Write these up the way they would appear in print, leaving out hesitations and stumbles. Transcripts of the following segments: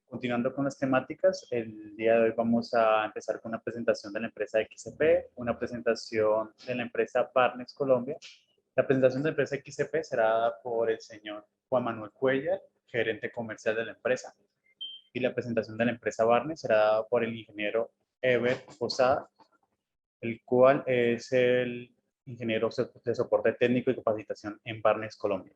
Continuando con las temáticas, el día de hoy vamos a empezar con una presentación de la empresa XCP, una presentación de la empresa Partners Colombia. La presentación de la empresa XCP será dada por el señor Juan Manuel Cuellar, gerente comercial de la empresa. Y la presentación de la empresa Partners será dada por el ingeniero Ever Posada, el cual es el ingeniero de soporte técnico y capacitación en Partners Colombia.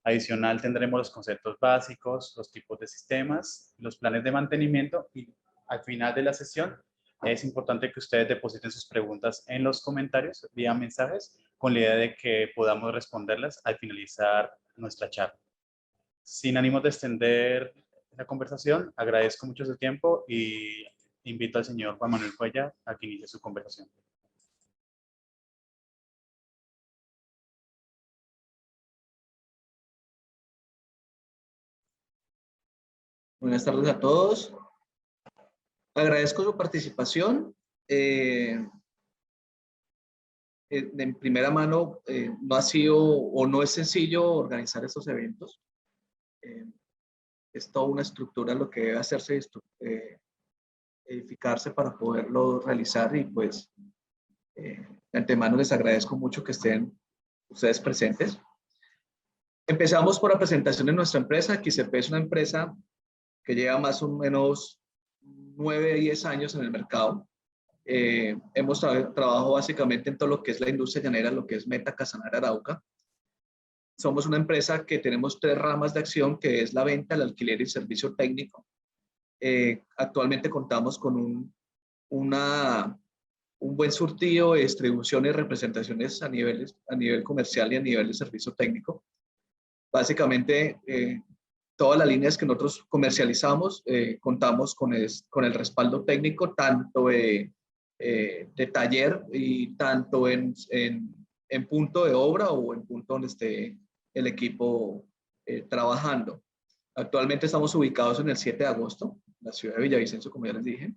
Adicional tendremos los conceptos básicos, los tipos de sistemas, los planes de mantenimiento y al final de la sesión es importante que ustedes depositen sus preguntas en los comentarios vía mensajes con la idea de que podamos responderlas al finalizar nuestra charla. Sin ánimo de extender la conversación, agradezco mucho su tiempo y invito al señor Juan Manuel Cuellar a que inicie su conversación. Buenas tardes a todos. Agradezco su participación. En primera mano, no ha sido o no es sencillo organizar estos eventos. Es toda una estructura lo que debe hacerse, edificarse para poderlo realizar y pues de antemano les agradezco mucho que estén ustedes presentes. Empezamos por la presentación de nuestra empresa. XCP es una empresa que lleva más o menos 9 a 10 años en el mercado. Hemos trabajado básicamente en todo lo que es la industria llanera, lo que es Meta, Casanare, Arauca. Somos una empresa que tenemos 3 ramas de acción, que es la venta, el alquiler y el servicio técnico. Actualmente contamos con un buen surtido de distribución y representaciones a nivel comercial y a nivel de servicio técnico. Básicamente, todas las líneas que nosotros comercializamos, contamos con el respaldo técnico, tanto de taller y tanto en punto de obra o en punto donde esté el equipo trabajando. Actualmente estamos ubicados en el 7 de agosto, en la ciudad de Villavicencio, como ya les dije.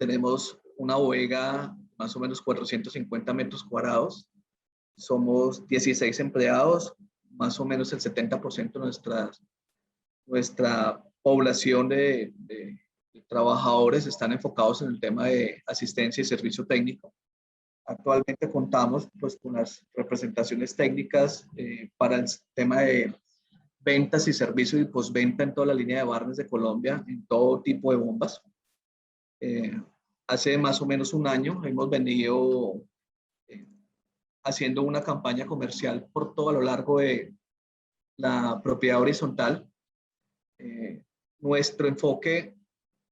Tenemos una bodega más o menos 450 metros cuadrados. Somos 16 empleados, más o menos el 70% de nuestra población de trabajadores están enfocados en el tema de asistencia y servicio técnico. Actualmente contamos pues, con las representaciones técnicas para el tema de ventas y servicio y postventa en toda la línea de Barnes de Colombia, en todo tipo de bombas. Hace más o menos un año hemos venido haciendo una campaña comercial por todo a lo largo de la propiedad horizontal. Nuestro enfoque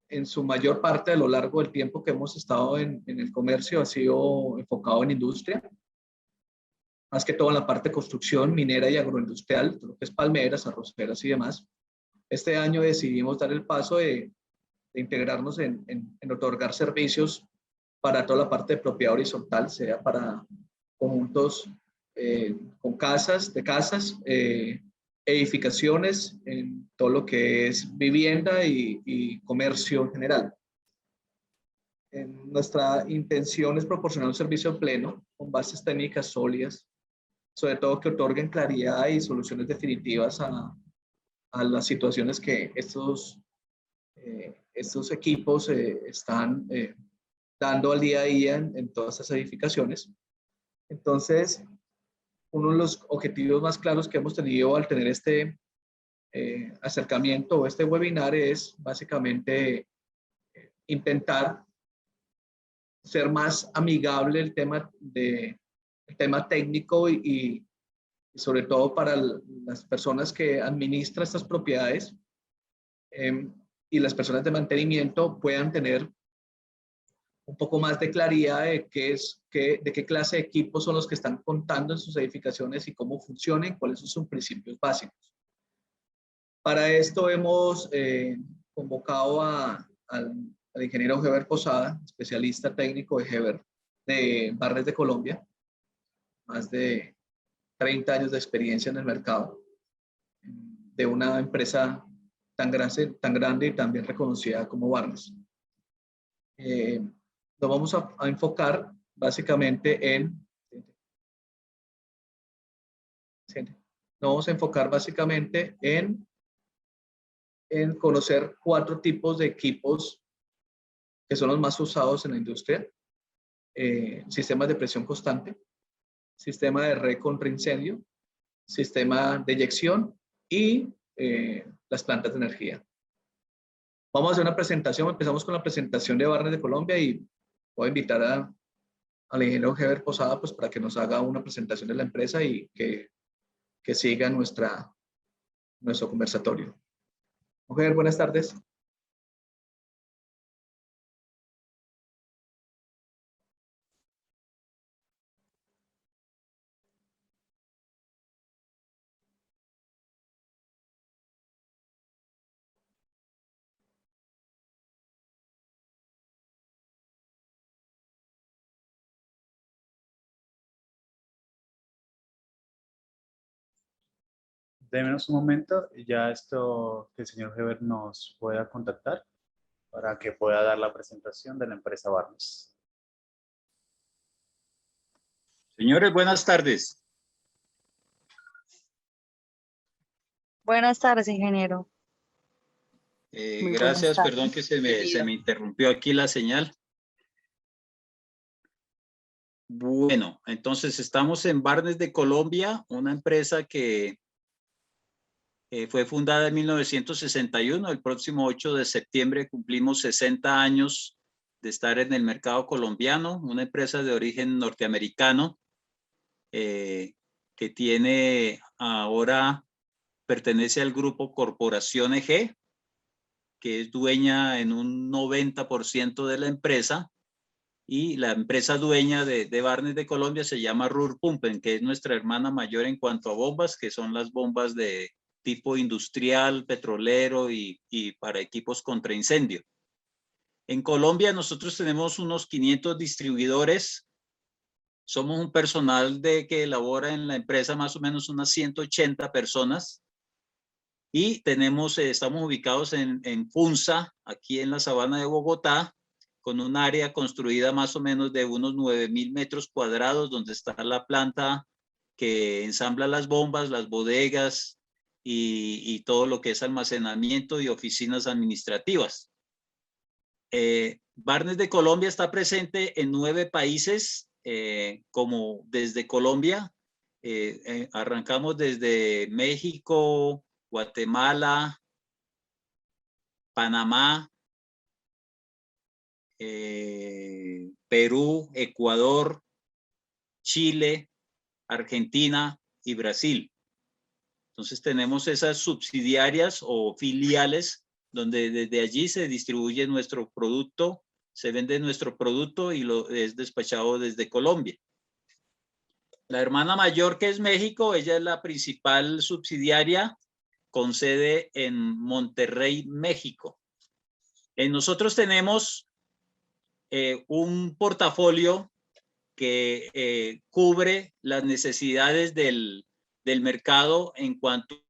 en su mayor parte a lo largo del tiempo que hemos estado en el comercio ha sido enfocado en industria, más que todo en la parte de construcción, minera y agroindustrial, lo que es palmeras, arroceras y demás. Este año decidimos dar el paso de integrarnos en otorgar servicios para toda la parte de propiedad horizontal, sea para conjuntos con casas, edificaciones, en todo lo que es vivienda y comercio en general. Nuestra intención es proporcionar un servicio pleno con bases técnicas sólidas, sobre todo que otorguen claridad y soluciones definitivas a las situaciones que estos equipos están dando al día a día en todas estas edificaciones. Entonces, uno de los objetivos más claros que hemos tenido al tener este acercamiento o este webinar es básicamente intentar ser más amigable el tema técnico y sobre todo para las personas que administran estas propiedades y las personas de mantenimiento puedan tener un poco más de claridad de qué clase de equipos son los que están contando en sus edificaciones y cómo funcionan, cuáles son sus principios básicos. Para esto hemos convocado al ingeniero Heber Posada, especialista técnico de Heber de Barnes de Colombia, más de 30 años de experiencia en el mercado, de una empresa tan grande y tan bien reconocida como Barnes. Nos vamos a enfocar básicamente en en conocer 4 tipos de equipos que son los más usados en la industria. Sistemas de presión constante, sistema de red contra incendio, sistema de eyección y las plantas de energía. Vamos a hacer una presentación, empezamos con la presentación de Barnes de Colombia y voy a invitar al ingeniero Heber Posada pues, para que nos haga una presentación de la empresa y que siga nuestro conversatorio. Heber, buenas tardes. Démenos un momento, y ya esto que el señor Heber nos pueda contactar para que pueda dar la presentación de la empresa Barnes. Señores, buenas tardes. Buenas tardes, ingeniero. Muy buenas Gracias, tardes. perdón que se me interrumpió aquí la señal. Bueno, entonces estamos en Barnes de Colombia, una empresa que fue fundada en 1961. El próximo 8 de septiembre cumplimos 60 años de estar en el mercado colombiano, una empresa de origen norteamericano que tiene ahora, pertenece al grupo Corporación EG, que es dueña en un 90% de la empresa, y la empresa dueña de Barnes de Colombia se llama Ruhr Pumpen, que es nuestra hermana mayor en cuanto a bombas, que son las bombas de tipo industrial, petrolero y para equipos contra incendio. En Colombia nosotros tenemos unos 500 distribuidores. Somos un personal que elabora en la empresa más o menos unas 180 personas. Y estamos ubicados en Funza, aquí en la sabana de Bogotá, con un área construida más o menos de unos 9.000 metros cuadrados, donde está la planta que ensambla las bombas, las bodegas y todo lo que es almacenamiento y oficinas administrativas. Barnes de Colombia está presente en 9 países, como desde Colombia. Arrancamos desde México, Guatemala, Panamá, Perú, Ecuador, Chile, Argentina y Brasil. Entonces tenemos esas subsidiarias o filiales donde desde allí se distribuye nuestro producto, se vende nuestro producto y lo es despachado desde Colombia. La hermana mayor, que es México, ella es la principal subsidiaria con sede en Monterrey, México. Nosotros tenemos un portafolio que cubre las necesidades del mercado en cuanto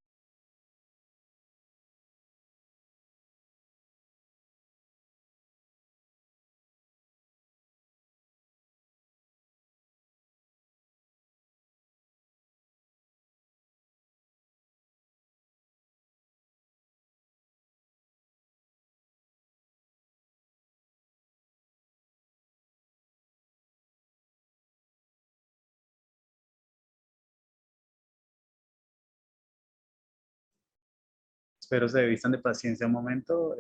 Espero se vistan de paciencia un momento.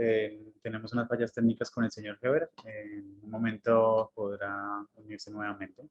Tenemos unas fallas técnicas con el señor Heber. En un momento podrá unirse nuevamente.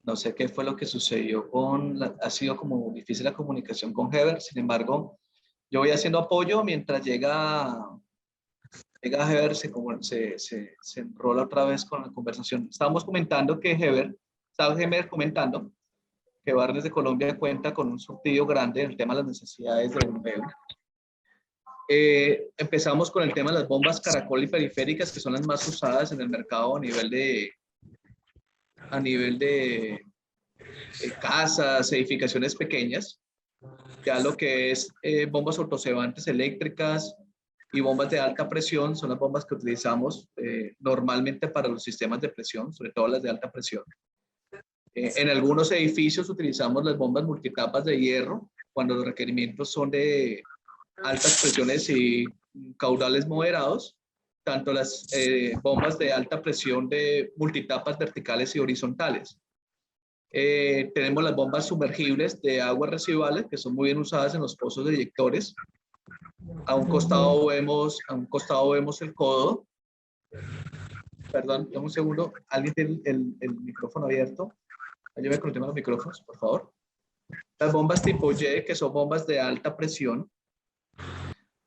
No sé qué fue lo que sucedió ha sido como difícil la comunicación con Heber. Sin embargo, yo voy haciendo apoyo mientras llega Heber, se enrola otra vez con la conversación. Estábamos comentando que estaba Heber comentando que Barnes de Colombia cuenta con un surtido grande en el tema de las necesidades de bombeo. Empezamos con el tema de las bombas caracol y periféricas, que son las más usadas en el mercado a nivel de casas, edificaciones pequeñas. Ya lo que es bombas autocebantes eléctricas y bombas de alta presión son las bombas que utilizamos normalmente para los sistemas de presión, sobre todo las de alta presión. En algunos edificios utilizamos las bombas multitapas de hierro cuando los requerimientos son de altas presiones y caudales moderados, tanto las bombas de alta presión de multitapas verticales y horizontales. Tenemos las bombas sumergibles de aguas residuales, que son muy bien usadas en los pozos de eyectores. A un costado vemos el codo. Perdón, dame un segundo. ¿Alguien tiene el micrófono abierto? Ayúdame con el tema de los micrófonos, por favor. Las bombas tipo Y, que son bombas de alta presión.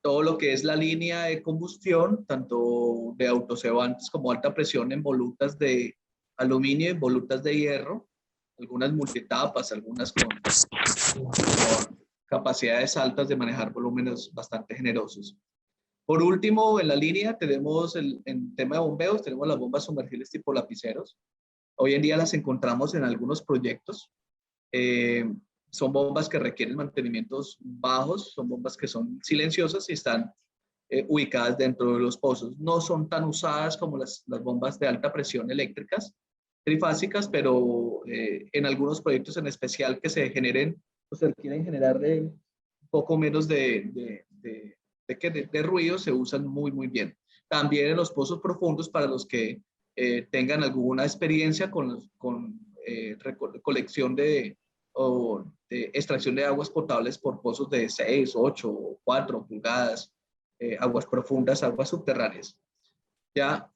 Todo lo que es la línea de combustión, tanto de autocebantes como alta presión en volutas de aluminio y volutas de hierro, algunas multitapas, algunas con capacidades altas de manejar volúmenes bastante generosos. Por último, en la línea tenemos en tema de bombeos, tenemos las bombas sumergibles tipo lapiceros. Hoy en día las encontramos en algunos proyectos. Son bombas que requieren mantenimientos bajos, son bombas que son silenciosas y están ubicadas dentro de los pozos. No son tan usadas como las bombas de alta presión eléctricas trifásicas, pero en algunos proyectos en especial que se generen, o se quieren generar un poco menos de ruido, se usan muy, muy bien. También en los pozos profundos, para los que tengan alguna experiencia con colección o de extracción de aguas potables por pozos de 6, 8 o 4 pulgadas, aguas profundas, aguas subterráneas. Ya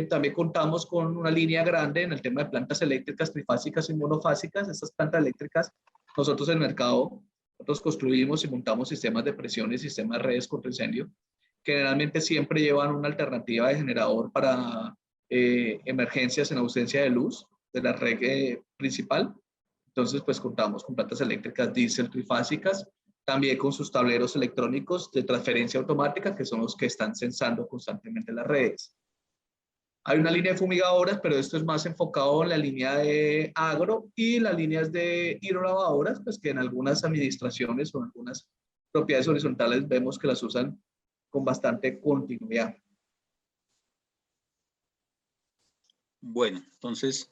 también contamos con una línea grande en el tema de plantas eléctricas trifásicas y monofásicas. Estas plantas eléctricas, nosotros en el mercado, nosotros construimos y montamos sistemas de presión y sistemas de redes contra incendio. Generalmente siempre llevan una alternativa de generador para emergencias en ausencia de luz de la red principal. Entonces, pues contamos con plantas eléctricas diésel trifásicas, también con sus tableros electrónicos de transferencia automática, que son los que están censando constantemente las redes. Hay una línea de fumigadoras, pero esto es más enfocado en la línea de agro y las líneas de hidrolavadoras, pues que en algunas administraciones o en algunas propiedades horizontales vemos que las usan con bastante continuidad. Bueno, entonces,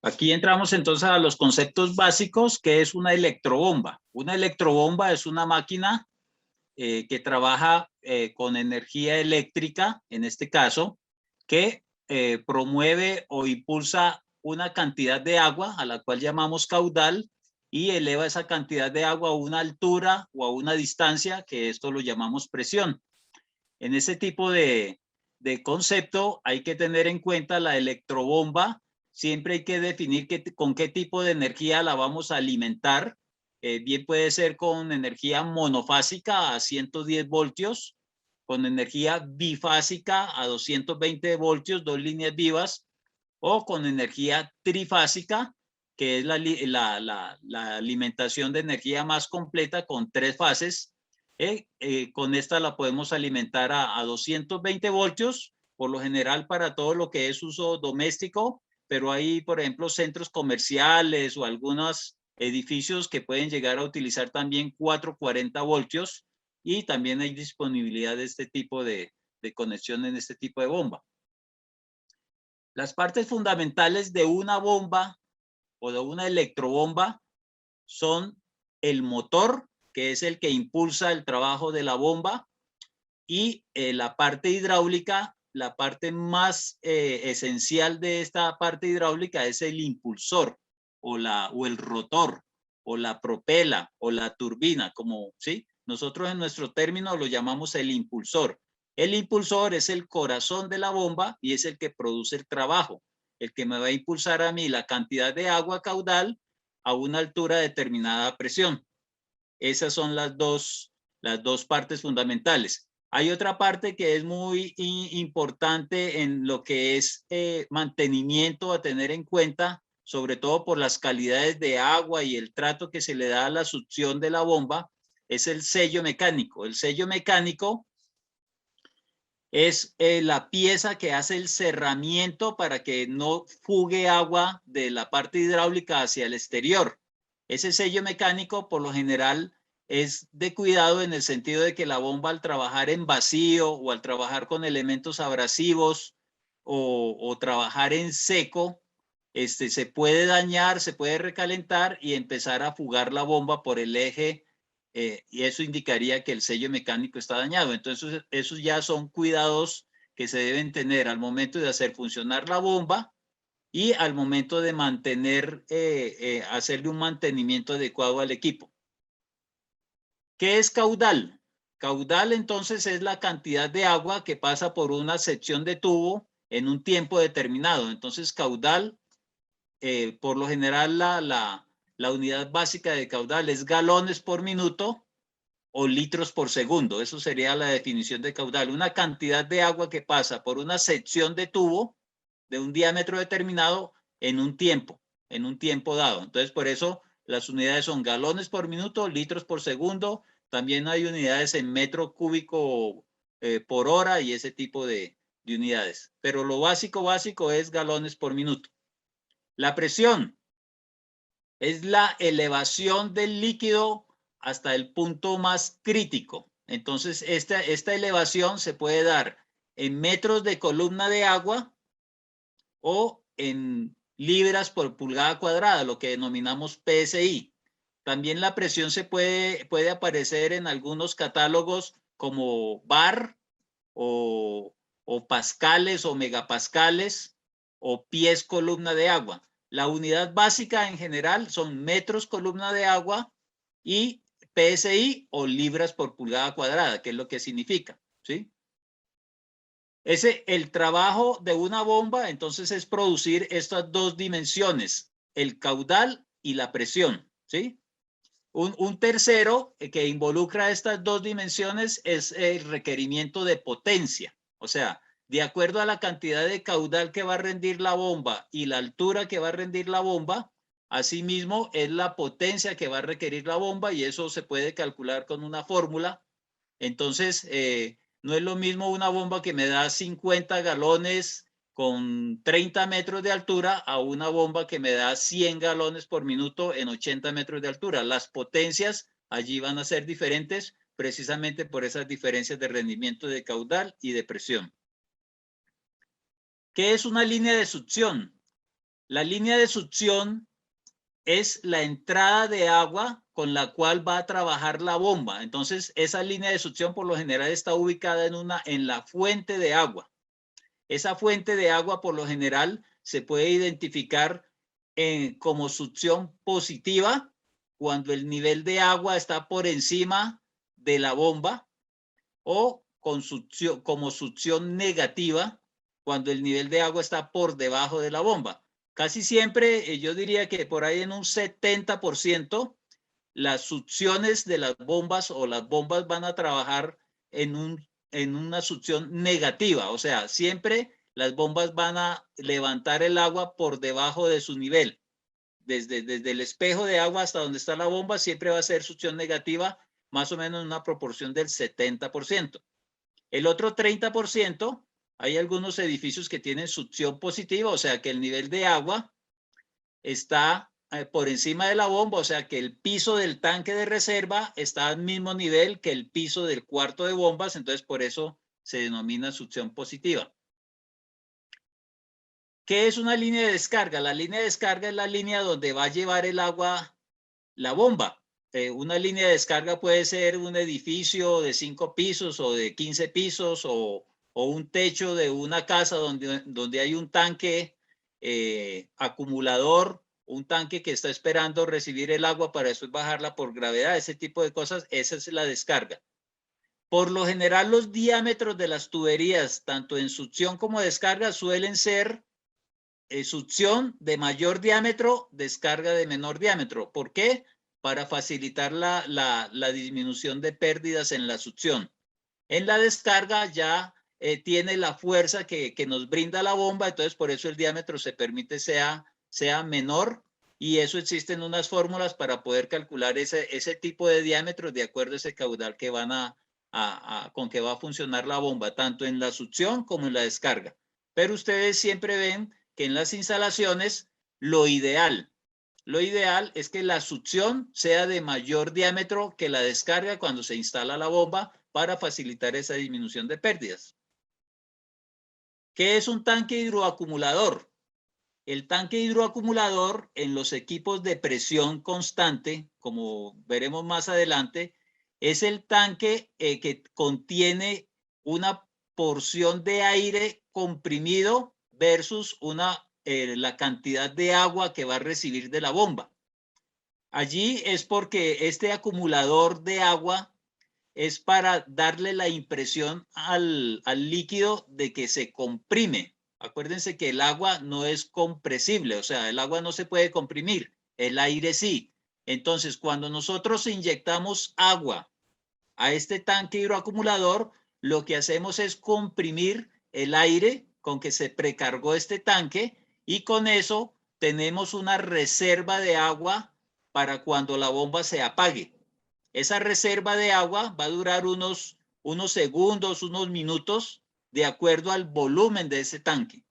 aquí entramos entonces a los conceptos básicos, que es una electrobomba. Una electrobomba es una máquina que trabaja con energía eléctrica, en este caso, que promueve o impulsa una cantidad de agua a la cual llamamos caudal y eleva esa cantidad de agua a una altura o a una distancia, que esto lo llamamos presión. En ese tipo de concepto hay que tener en cuenta la electrobomba. Siempre hay que definir con qué tipo de energía la vamos a alimentar. Bien puede ser con energía monofásica a 110 voltios, con energía bifásica a 220 voltios, 2 líneas vivas, o con energía trifásica, que es la alimentación de energía más completa con 3 fases. Con esta la podemos alimentar a 220 voltios, por lo general para todo lo que es uso doméstico, pero hay, por ejemplo, centros comerciales o algunos edificios que pueden llegar a utilizar también 440 voltios y también hay disponibilidad de este tipo de conexión en este tipo de bomba. Las partes fundamentales de una bomba o de una electrobomba son el motor, que es el que impulsa el trabajo de la bomba, y la parte hidráulica. La parte más esencial de esta parte hidráulica es el impulsor o el rotor o la propela o la turbina, como ¿sí? Nosotros en nuestro término lo llamamos el impulsor. El impulsor es el corazón de la bomba y es el que produce el trabajo. el que me va a impulsar a mí la cantidad de agua caudal a una altura determinada a presión. Esas son las dos partes fundamentales. Hay otra parte que es muy importante en lo que es mantenimiento a tener en cuenta, sobre todo por las calidades de agua y el trato que se le da a la succión de la bomba, es el sello mecánico. El sello mecánico es la pieza que hace el cerramiento para que no fugue agua de la parte hidráulica hacia el exterior. Ese sello mecánico, por lo general, es de cuidado en el sentido de que la bomba, al trabajar en vacío o al trabajar con elementos abrasivos o trabajar en seco, se puede dañar, se puede recalentar y empezar a fugar la bomba por el eje, y eso indicaría que el sello mecánico está dañado. Entonces, esos ya son cuidados que se deben tener al momento de hacer funcionar la bomba y al momento de mantener, hacerle un mantenimiento adecuado al equipo. ¿Qué es caudal? Caudal, entonces, es la cantidad de agua que pasa por una sección de tubo en un tiempo determinado. Entonces, caudal, por lo general, la unidad básica de caudal es galones por minuto o litros por segundo. Eso sería la definición de caudal. Una cantidad de agua que pasa por una sección de tubo de un diámetro determinado en un tiempo dado. Entonces, por eso las unidades son galones por minuto, litros por segundo. También hay unidades en metro cúbico por hora y ese tipo de unidades. Pero lo básico es galones por minuto. La presión es la elevación del líquido hasta el punto más crítico. Entonces, esta elevación se puede dar en metros de columna de agua o en libras por pulgada cuadrada, lo que denominamos PSI. También la presión se puede aparecer en algunos catálogos como bar o pascales o megapascales o pies columna de agua. La unidad básica en general son metros columna de agua y PSI o libras por pulgada cuadrada, que es lo que significa, ¿sí? El trabajo de una bomba, entonces, es producir estas dos dimensiones, el caudal y la presión, ¿sí? Un tercero que involucra estas dos dimensiones es el requerimiento de potencia. O sea, de acuerdo a la cantidad de caudal que va a rendir la bomba y la altura que va a rendir la bomba, asimismo es la potencia que va a requerir la bomba, y eso se puede calcular con una fórmula. Entonces, no es lo mismo una bomba que me da 50 galones con 30 metros de altura a una bomba que me da 100 galones por minuto en 80 metros de altura. Las potencias allí van a ser diferentes precisamente por esas diferencias de rendimiento de caudal y de presión. ¿Qué es una línea de succión? La línea de succión es la entrada de agua con la cual va a trabajar la bomba. Entonces, esa línea de succión por lo general está ubicada en la fuente de agua. Esa fuente de agua por lo general se puede identificar como succión positiva cuando el nivel de agua está por encima de la bomba, o como succión negativa cuando el nivel de agua está por debajo de la bomba. Casi siempre, yo diría que por ahí en un 70%, las succiones de las bombas o las bombas van a trabajar en una succión negativa. O sea, siempre las bombas van a levantar el agua por debajo de su nivel. Desde el espejo de agua hasta donde está la bomba, siempre va a ser succión negativa, más o menos en una proporción del 70%. El otro 30%, hay algunos edificios que tienen succión positiva, o sea que el nivel de agua está por encima de la bomba, o sea que el piso del tanque de reserva está al mismo nivel que el piso del cuarto de bombas, entonces por eso se denomina succión positiva. ¿Qué es una línea de descarga? La línea de descarga es la línea donde va a llevar el agua la bomba. Una línea de descarga puede ser un edificio de 5 pisos o de 15 pisos o un techo de una casa donde hay un tanque acumulador, un tanque que está esperando recibir el agua para después bajarla por gravedad, ese tipo de cosas. Esa es la descarga. Por lo general, los diámetros de las tuberías, tanto en succión como descarga, suelen ser succión de mayor diámetro, descarga de menor diámetro. ¿Por qué? Para facilitar la disminución de pérdidas en la succión. En la descarga ya tiene la fuerza que nos brinda la bomba, entonces por eso el diámetro se permite sea menor, y eso existen unas fórmulas para poder calcular ese tipo de diámetros de acuerdo a ese caudal que con que va a funcionar la bomba, tanto en la succión como en la descarga. Pero ustedes siempre ven que en las instalaciones lo ideal es que la succión sea de mayor diámetro que la descarga cuando se instala la bomba para facilitar esa disminución de pérdidas. ¿Qué es un tanque hidroacumulador? El tanque hidroacumulador en los equipos de presión constante, como veremos más adelante, es el tanque que contiene una porción de aire comprimido versus la cantidad de agua que va a recibir de la bomba. Allí es porque este acumulador de agua es para darle la impresión al líquido de que se comprime. Acuérdense que el agua no es compresible, o sea, el agua no se puede comprimir, el aire sí. Entonces, cuando nosotros inyectamos agua a este tanque hidroacumulador, lo que hacemos es comprimir el aire con que se precargó este tanque, y con eso tenemos una reserva de agua para cuando la bomba se apague. Esa reserva de agua va a durar unos segundos, unos minutos, de acuerdo al volumen de ese tanque.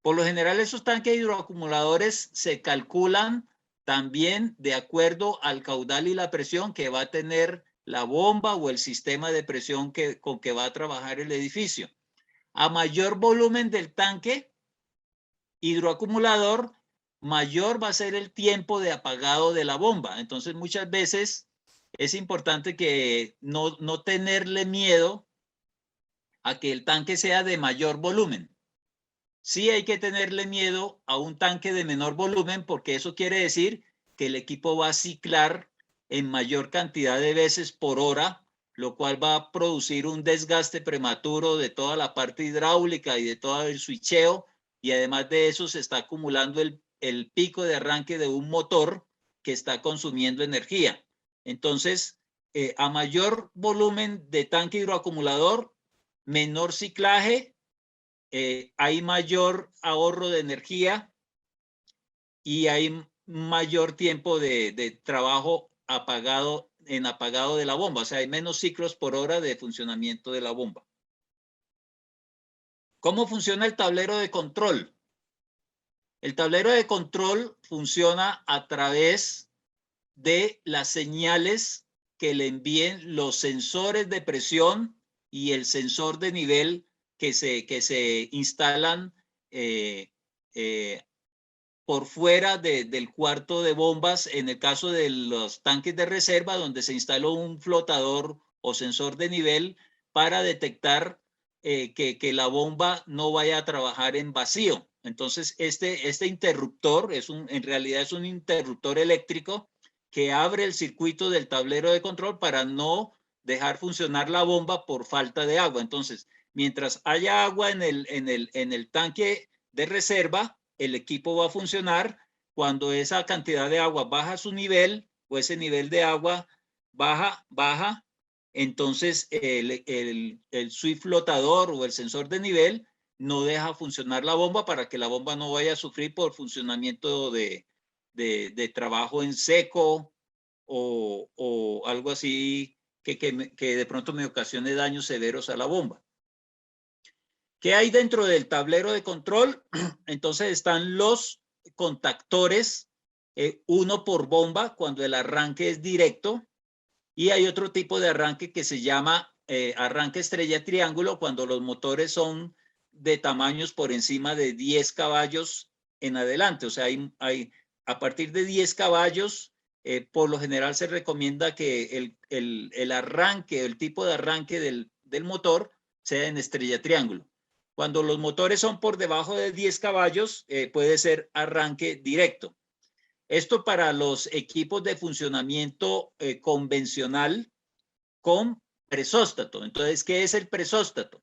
Por lo general, esos tanques hidroacumuladores se calculan también de acuerdo al caudal y la presión que va a tener la bomba o el sistema de presión con que va a trabajar el edificio. A mayor volumen del tanque hidroacumulador, mayor va a ser el tiempo de apagado de la bomba. Entonces, muchas veces es importante que no tenerle miedo a que el tanque sea de mayor volumen. Sí hay que tenerle miedo a un tanque de menor volumen, porque eso quiere decir que el equipo va a ciclar en mayor cantidad de veces por hora, lo cual va a producir un desgaste prematuro de toda la parte hidráulica y de todo el switcheo, y además de eso se está acumulando el pico de arranque de un motor que está consumiendo energía. Entonces, a mayor volumen de tanque hidroacumulador, menor ciclaje, hay mayor ahorro de energía y hay mayor tiempo de trabajo apagado de la bomba. O sea, hay menos ciclos por hora de funcionamiento de la bomba. ¿Cómo funciona el tablero de control? El tablero de control funciona a través de las señales que le envíen los sensores de presión y el sensor de nivel que se instalan por fuera del cuarto de bombas, en el caso de los tanques de reserva, donde se instaló un flotador o sensor de nivel para detectar que la bomba no vaya a trabajar en vacío. Entonces, este interruptor en realidad es un interruptor eléctrico que abre el circuito del tablero de control para no dejar funcionar la bomba por falta de agua. Entonces, mientras haya agua en el tanque de reserva, el equipo va a funcionar. Cuando esa cantidad de agua baja su nivel, o ese nivel de agua baja, entonces el switch flotador o el sensor de nivel no deja funcionar la bomba, para que la bomba no vaya a sufrir por funcionamiento de trabajo en seco o algo así que de pronto me ocasione daños severos a la bomba. ¿Qué hay dentro del tablero de control? Entonces están los contactores, uno por bomba cuando el arranque es directo, y hay otro tipo de arranque que se llama arranque estrella triángulo, cuando los motores son de tamaños por encima de 10 caballos en adelante. O sea, a partir de 10 caballos, por lo general se recomienda que el arranque, el tipo de arranque del motor sea en estrella triángulo. Cuando los motores son por debajo de 10 caballos, puede ser arranque directo. Esto para los equipos de funcionamiento convencional con presóstato. Entonces, ¿qué es el presóstato?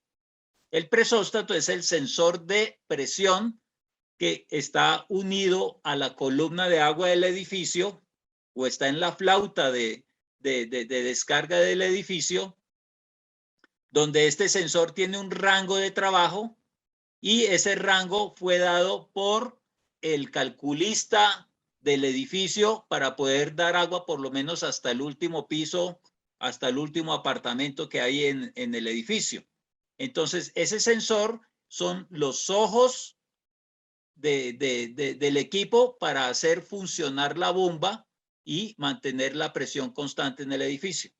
El presóstato es el sensor de presión que está unido a la columna de agua del edificio o está en la flauta de descarga del edificio, donde este sensor tiene un rango de trabajo y ese rango fue dado por el calculista del edificio para poder dar agua por lo menos hasta el último piso, hasta el último apartamento que hay en el edificio. Entonces, ese sensor son los ojos del equipo para hacer funcionar la bomba y mantener la presión constante en el edificio.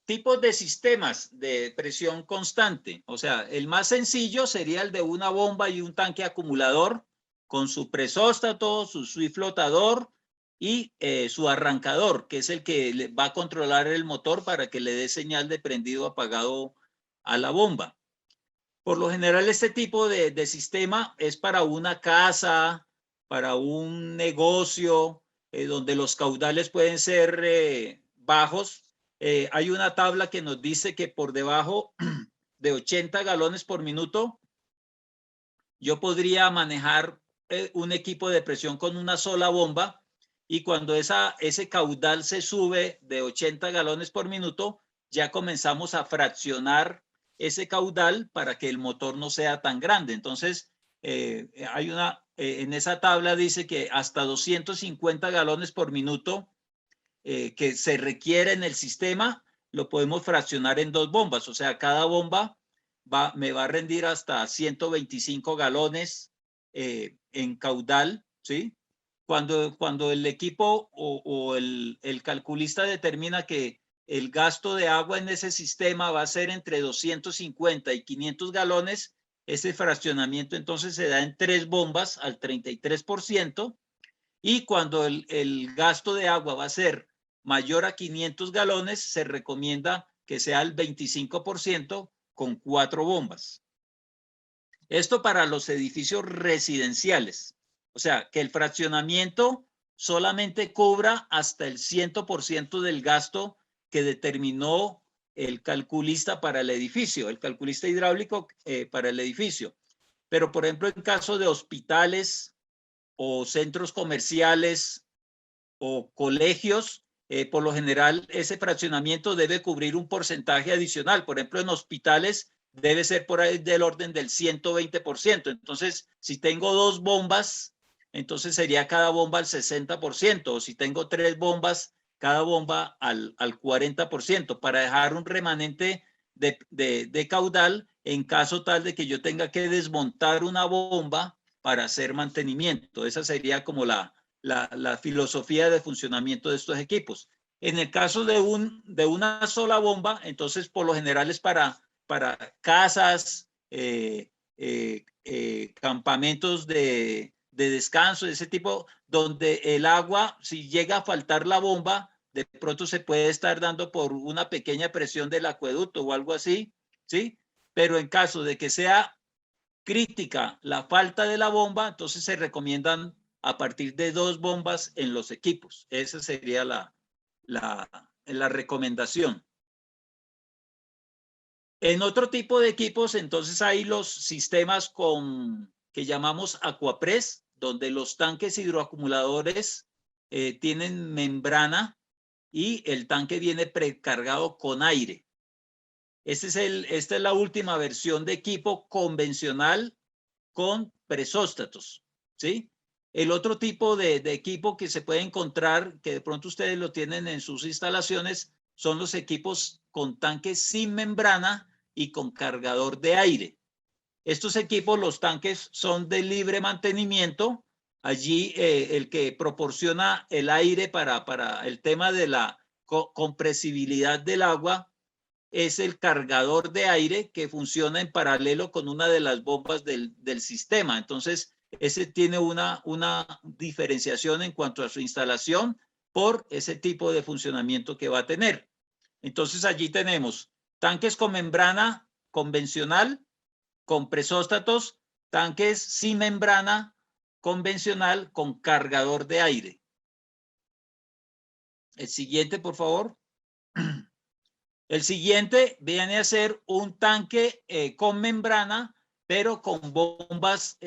Tipos de sistemas de presión constante. O sea, el más sencillo sería el de una bomba y un tanque acumulador con su presóstato, su flotador y su arrancador, que es el que va a controlar el motor para que le dé señal de prendido o apagado a la bomba. Por lo general, este tipo de sistema es para una casa, para un negocio, donde los caudales pueden ser bajos. Hay una tabla que nos dice que por debajo de 80 galones por minuto, yo podría manejar un equipo de presión con una sola bomba, y cuando ese caudal se sube de 80 galones por minuto, ya comenzamos a fraccionar ese caudal para que el motor no sea tan grande. Entonces, en esa tabla dice que hasta 250 galones por minuto que se requiere en el sistema, lo podemos fraccionar en dos bombas. O sea, cada bomba me va a rendir hasta 125 galones en caudal, ¿sí? Cuando el equipo o el calculista determina que el gasto de agua en ese sistema va a ser entre 250 y 500 galones, ese fraccionamiento entonces se da en 3 bombas al 33%, y cuando el gasto de agua va a ser mayor a 500 galones, se recomienda que sea el 25% con 4 bombas. Esto para los edificios residenciales. O sea, que el fraccionamiento solamente cubra hasta el 100% del gasto que determinó el calculista para el edificio, el calculista hidráulico para el edificio. Pero, por ejemplo, en caso de hospitales o centros comerciales o colegios, por lo general ese fraccionamiento debe cubrir un porcentaje adicional. Por ejemplo, en hospitales debe ser por ahí del orden del 120%. Entonces, si tengo 2 bombas, entonces sería cada bomba al 60%. O si tengo 3 bombas, cada bomba al 40%, para dejar un remanente de caudal en caso tal de que yo tenga que desmontar una bomba para hacer mantenimiento. Esa sería como la filosofía de funcionamiento de estos equipos. En el caso de una sola bomba, entonces por lo general es para casas, campamentos de descanso, ese tipo, donde el agua, si llega a faltar la bomba, de pronto se puede estar dando por una pequeña presión del acueducto o algo así, ¿sí? Pero en caso de que sea crítica la falta de la bomba, entonces se recomiendan a partir de 2 bombas en los equipos. Esa sería la recomendación. En otro tipo de equipos, entonces hay los sistemas que llamamos Aquapress, donde los tanques hidroacumuladores tienen membrana y el tanque viene precargado con aire. Esta es la última versión de equipo convencional con presóstatos, ¿sí? El otro tipo de equipo que se puede encontrar, que de pronto ustedes lo tienen en sus instalaciones, son los equipos con tanques sin membrana y con cargador de aire. Estos equipos, los tanques, son de libre mantenimiento. Allí el que proporciona el aire para el tema de la compresibilidad del agua es el cargador de aire, que funciona en paralelo con una de las bombas del sistema. Entonces, ese tiene una diferenciación en cuanto a su instalación por ese tipo de funcionamiento que va a tener. Entonces, allí tenemos tanques con membrana convencional, con presóstatos, tanques sin membrana convencional con cargador de aire. El siguiente, por favor. El siguiente viene a ser un tanque con membrana, pero con bombas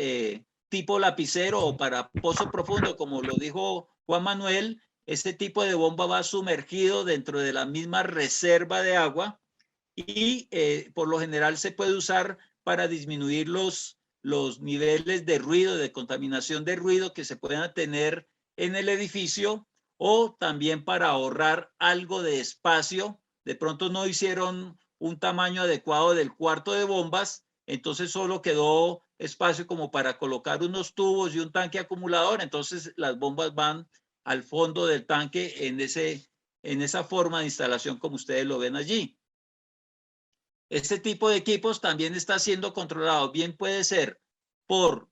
tipo lapicero o para pozo profundo, como lo dijo Juan Manuel. Este tipo de bomba va sumergido dentro de la misma reserva de agua y por lo general se puede usar para disminuir los niveles de ruido, de contaminación de ruido que se puedan tener en el edificio, o también para ahorrar algo de espacio. De pronto no hicieron un tamaño adecuado del cuarto de bombas, entonces solo quedó espacio como para colocar unos tubos y un tanque acumulador, entonces las bombas van al fondo del tanque en esa forma de instalación como ustedes lo ven allí. Este tipo de equipos también está siendo controlado, bien puede ser por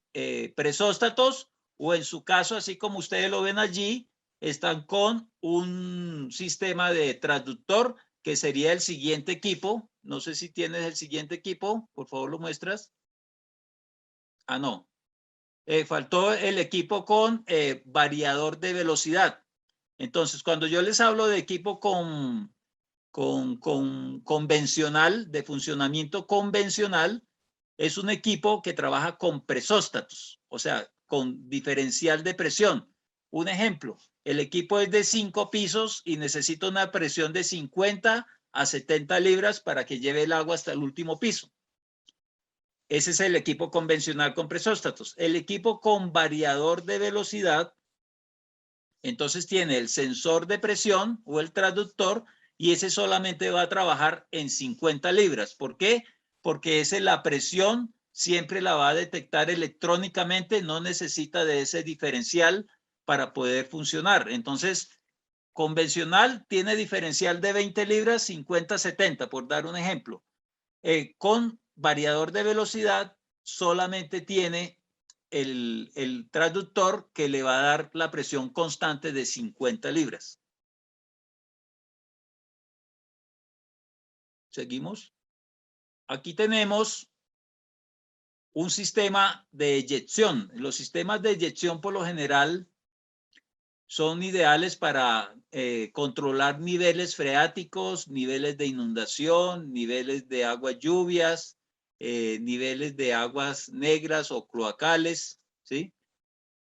presóstatos, o en su caso, así como ustedes lo ven allí, están con un sistema de transductor, que sería el siguiente equipo. No sé si tienes el siguiente equipo, por favor lo muestras. Ah, no. Faltó el equipo con variador de velocidad. Entonces, cuando yo les hablo de equipo convencional, de funcionamiento convencional, es un equipo que trabaja con presóstatos, o sea, con diferencial de presión. Un ejemplo, el equipo es de 5 pisos y necesita una presión de 50 a 70 libras para que lleve el agua hasta el último piso. Ese es el equipo convencional con presóstatos. El equipo con variador de velocidad, entonces tiene el sensor de presión o el transductor, y ese solamente va a trabajar en 50 libras. ¿Por qué? Porque esa la presión siempre la va a detectar electrónicamente, no necesita de ese diferencial para poder funcionar. Entonces, convencional tiene diferencial de 20 libras, 50, 70, por dar un ejemplo. Con variador de velocidad solamente tiene el transductor, que le va a dar la presión constante de 50 libras. Seguimos. Aquí tenemos un sistema de eyección. Los sistemas de eyección por lo general son ideales para controlar niveles freáticos, niveles de inundación, niveles de aguas lluvias, niveles de aguas negras o cloacales, ¿sí?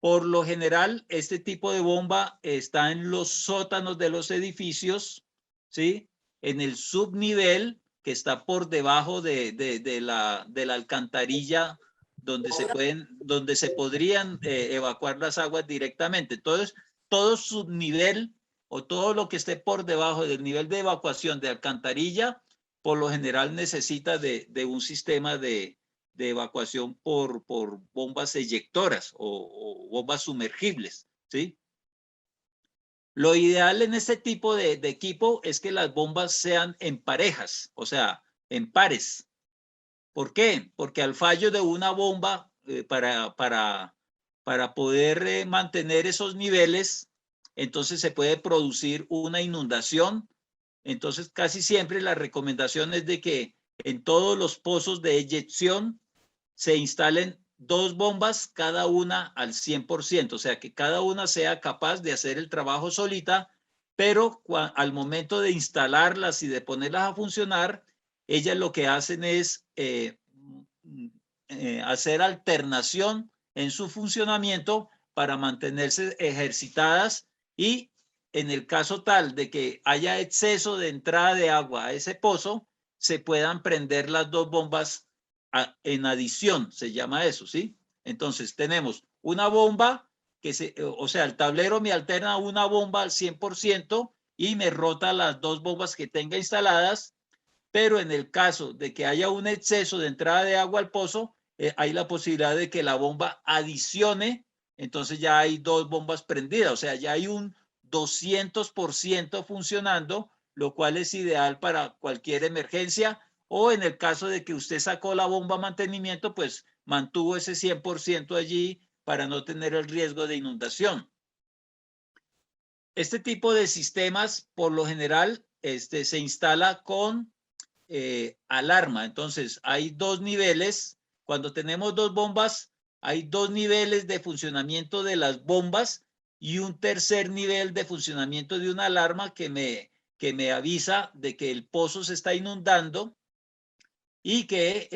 Por lo general, este tipo de bomba está en los sótanos de los edificios, ¿sí? En el subnivel, que está por debajo de la alcantarilla, donde se podrían evacuar las aguas directamente. Entonces, todo subnivel o todo lo que esté por debajo del nivel de evacuación de alcantarilla, por lo general necesita de un sistema de evacuación por bombas eyectoras o bombas sumergibles, ¿sí? Lo ideal en este tipo de equipo es que las bombas sean en parejas, o sea, en pares. ¿Por qué? Porque al fallo de una bomba, para poder mantener esos niveles, entonces se puede producir una inundación. Entonces, casi siempre la recomendación es de que en todos los pozos de eyección se instalen 2 bombas, cada una al 100%, o sea, que cada una sea capaz de hacer el trabajo solita, pero al momento de instalarlas y de ponerlas a funcionar, ellas lo que hacen es hacer alternación en su funcionamiento para mantenerse ejercitadas, y en el caso tal de que haya exceso de entrada de agua a ese pozo, se puedan prender las 2 bombas en adición, se llama eso, ¿sí? Entonces tenemos una bomba o sea, el tablero me alterna una bomba al 100% y me rota las 2 bombas que tenga instaladas, pero en el caso de que haya un exceso de entrada de agua al pozo, hay la posibilidad de que la bomba adicione, entonces ya hay 2 bombas prendidas, o sea, ya hay un 200% funcionando, lo cual es ideal para cualquier emergencia, o en el caso de que usted sacó la bomba mantenimiento, pues mantuvo ese 100% allí para no tener el riesgo de inundación. Este tipo de sistemas, por lo general, se instala con alarma. Entonces, hay 2 niveles. Cuando tenemos 2 bombas, hay 2 niveles de funcionamiento de las bombas y un tercer nivel de funcionamiento de una alarma que que me avisa de que el pozo se está inundando y que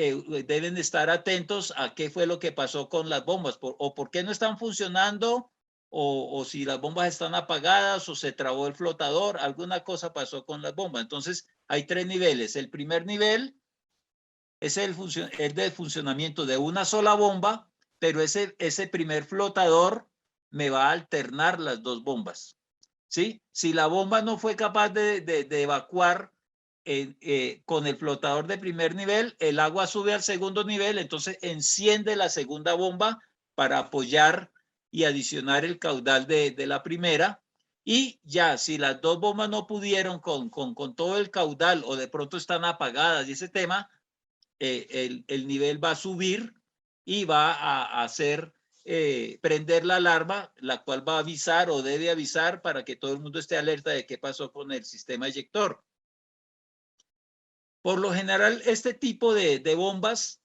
deben estar atentos a qué fue lo que pasó con las bombas, o por qué no están funcionando, o si las bombas están apagadas o se trabó el flotador, alguna cosa pasó con las bombas. Entonces hay 3 niveles. El primer nivel es el del funcionamiento de una sola bomba, pero ese primer flotador me va a alternar las 2 bombas. ¿Sí? Si la bomba no fue capaz de evacuar con el flotador de primer nivel, el agua sube al segundo nivel, entonces enciende la segunda bomba para apoyar y adicionar el caudal de la primera. Y ya, si las 2 bombas no pudieron con todo el caudal o de pronto están apagadas y ese tema, el nivel va a subir y va a hacer prender la alarma, la cual va a avisar o debe avisar para que todo el mundo esté alerta de qué pasó con el sistema eyector. Por lo general, este tipo de bombas,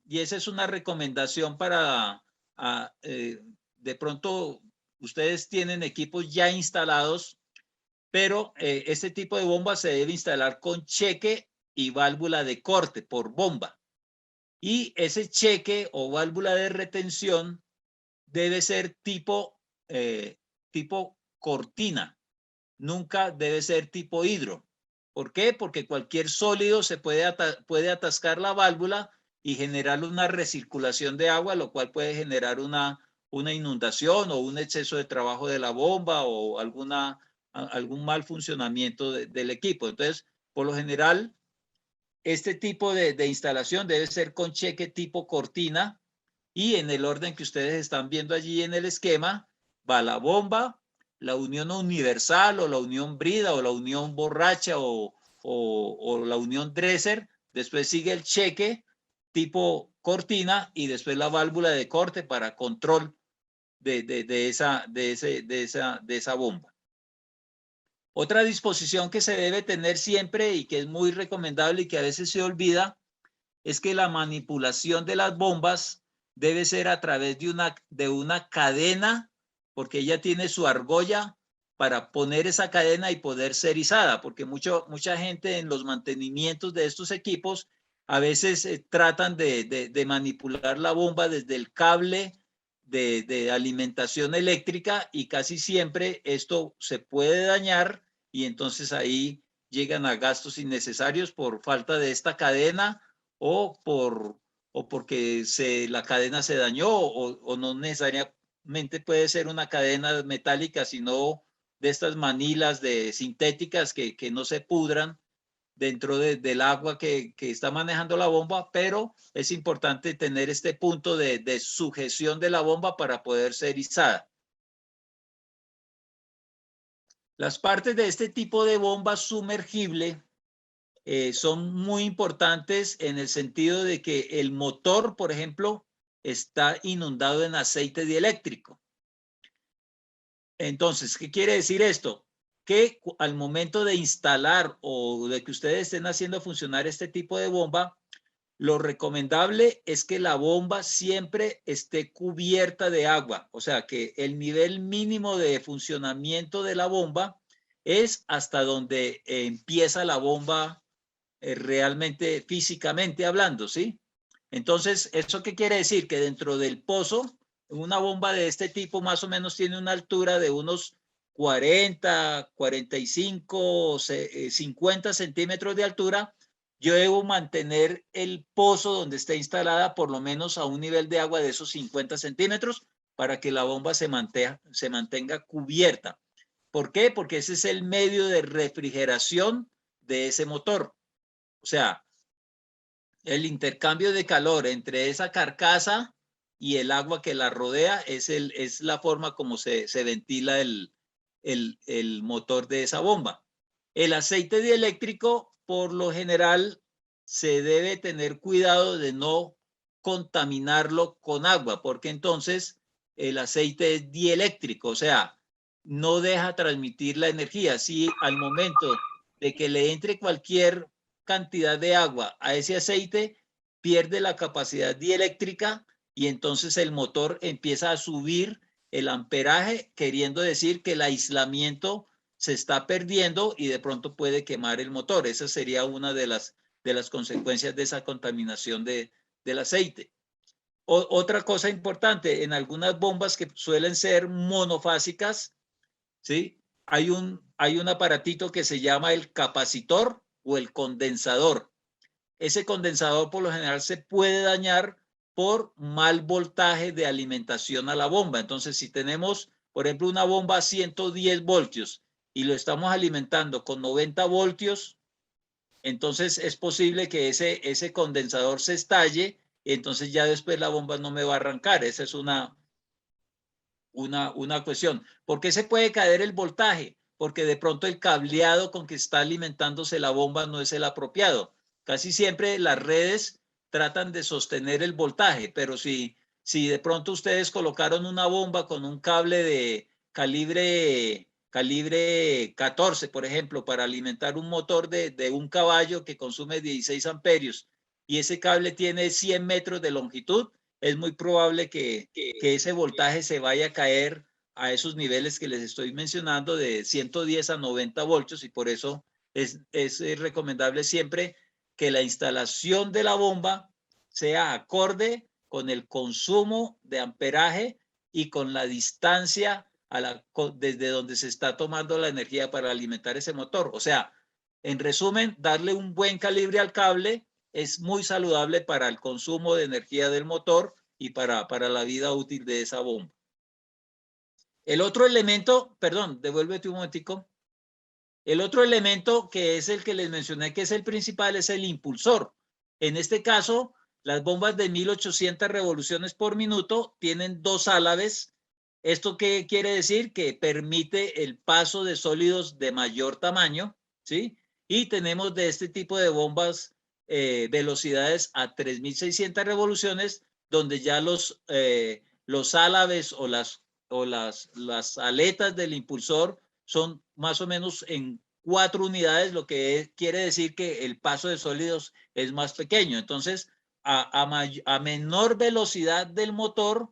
y esa es una recomendación para, de pronto, ustedes tienen equipos ya instalados, pero este tipo de bomba se debe instalar con cheque y válvula de corte por bomba. Y ese cheque o válvula de retención debe ser tipo cortina, nunca debe ser tipo hidro. ¿Por qué? Porque cualquier sólido se puede atascar la válvula y generar una recirculación de agua, lo cual puede generar una inundación o un exceso de trabajo de la bomba o algún mal funcionamiento del equipo. Entonces, por lo general, este tipo de instalación debe ser con cheque tipo cortina, y en el orden que ustedes están viendo allí en el esquema va la bomba, la unión universal o la unión brida o la unión borracha o la unión Dresser. Después sigue el cheque tipo cortina y después la válvula de corte para control de esa bomba. Otra disposición que se debe tener siempre y que es muy recomendable y que a veces se olvida es que la manipulación de las bombas debe ser a través de una cadena, porque ella tiene su argolla para poner esa cadena y poder ser izada, porque mucha gente en los mantenimientos de estos equipos a veces tratan de manipular la bomba desde el cable de alimentación eléctrica y casi siempre esto se puede dañar y entonces ahí llegan a gastos innecesarios por falta de esta cadena o porque la cadena se dañó o no necesariamente puede ser una cadena metálica, sino de estas manilas sintéticas que no se pudran dentro del agua que está manejando la bomba, pero es importante tener este punto de sujeción de la bomba para poder ser izada. Las partes de este tipo de bomba sumergible son muy importantes en el sentido de que el motor, por ejemplo, está inundado en aceite dieléctrico. Entonces, ¿qué quiere decir esto? Que al momento de instalar o de que ustedes estén haciendo funcionar este tipo de bomba, lo recomendable es que la bomba siempre esté cubierta de agua. O sea, que el nivel mínimo de funcionamiento de la bomba es hasta donde empieza la bomba realmente físicamente hablando, ¿sí? Entonces, ¿eso qué quiere decir? Que dentro del pozo, una bomba de este tipo más o menos tiene una altura de unos 40, 45, 50 centímetros de altura. Yo debo mantener el pozo donde está instalada por lo menos a un nivel de agua de esos 50 centímetros para que la bomba se mantenga cubierta. ¿Por qué? Porque ese es el medio de refrigeración de ese motor. O sea, el intercambio de calor entre esa carcasa y el agua que la rodea es la forma como se ventila el motor de esa bomba. El aceite dieléctrico, por lo general, se debe tener cuidado de no contaminarlo con agua, porque entonces el aceite es dieléctrico, o sea, no deja transmitir la energía. Si al momento de que le entre cualquier cantidad de agua a ese aceite, pierde la capacidad dieléctrica y entonces el motor empieza a subir el amperaje, queriendo decir que el aislamiento se está perdiendo y de pronto puede quemar el motor. Esa sería una de las consecuencias de esa contaminación del aceite. Otra cosa importante, en algunas bombas que suelen ser monofásicas, ¿sí? Hay un aparatito que se llama el capacitor o el condensador. Ese condensador por lo general se puede dañar por mal voltaje de alimentación a la bomba. Entonces, si tenemos, por ejemplo, una bomba a 110 voltios y lo estamos alimentando con 90 voltios, entonces es posible que ese condensador se estalle y entonces ya después la bomba no me va a arrancar. Esa es una cuestión. ¿Por qué se puede caer el voltaje? Porque de pronto el cableado con que está alimentándose la bomba no es el apropiado. Casi siempre las redes tratan de sostener el voltaje, pero si de pronto ustedes colocaron una bomba con un cable de calibre 14, por ejemplo, para alimentar un motor de un caballo que consume 16 amperios y ese cable tiene 100 metros de longitud, es muy probable que ese voltaje se vaya a caer a esos niveles que les estoy mencionando de 110 a 90 voltios y por eso es recomendable siempre que la instalación de la bomba sea acorde con el consumo de amperaje y con la distancia desde donde se está tomando la energía para alimentar ese motor. O sea, en resumen, darle un buen calibre al cable es muy saludable para el consumo de energía del motor y para la vida útil de esa bomba. El otro elemento, perdón, devuélvete un momentico. El otro elemento que es el que les mencioné que es el principal es el impulsor. En este caso, las bombas de 1800 revoluciones por minuto tienen dos álabes. ¿Esto qué quiere decir? Que permite el paso de sólidos de mayor tamaño, ¿sí? Y tenemos de este tipo de bombas velocidades a 3600 revoluciones, donde ya los álabes o las aletas del impulsor son más o menos en 4 unidades, lo que quiere decir que el paso de sólidos es más pequeño. Entonces, a menor velocidad del motor,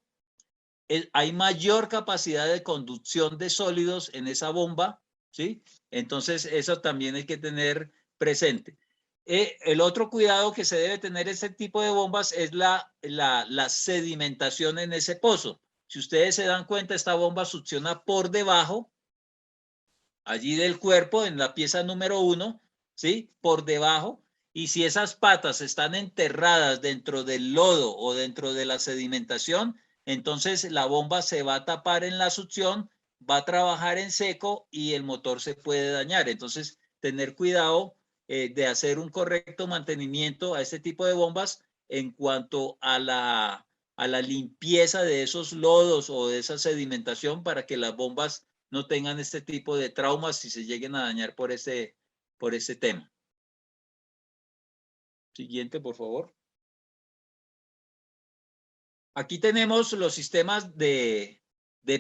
hay mayor capacidad de conducción de sólidos en esa bomba, ¿sí? Entonces, eso también hay que tener presente. El otro cuidado que se debe tener en este tipo de bombas es la sedimentación en ese pozo. Si ustedes se dan cuenta, esta bomba succiona por debajo, allí del cuerpo, en la pieza número 1, ¿sí? Por debajo. Y si esas patas están enterradas dentro del lodo o dentro de la sedimentación, entonces la bomba se va a tapar en la succión, va a trabajar en seco y el motor se puede dañar. Entonces, tener cuidado de hacer un correcto mantenimiento a este tipo de bombas en cuanto a la limpieza de esos lodos o de esa sedimentación para que las bombas no tengan este tipo de traumas si se lleguen a dañar por ese tema. Siguiente, por favor. Aquí tenemos los sistemas de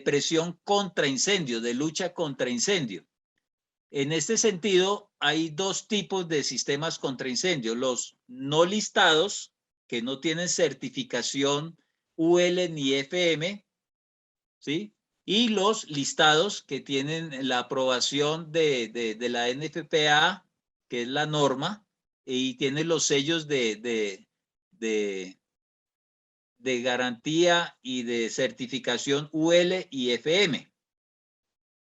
presión contra incendio, de lucha contra incendio. En este sentido, hay dos tipos de sistemas contra incendio. Los no listados, que no tienen certificación UL ni FM, ¿sí? Y los listados que tienen la aprobación de la NFPA, que es la norma, y tienen los sellos de garantía y de certificación UL y FM.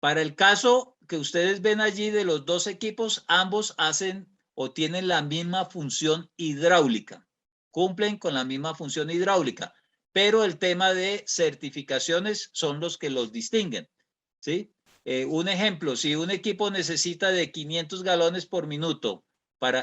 Para el caso que ustedes ven allí de los dos equipos, ambos hacen o tienen la misma función hidráulica, cumplen con la misma función hidráulica, pero el tema de certificaciones son los que los distinguen, ¿sí? Un ejemplo, si un equipo necesita de 500 galones por minuto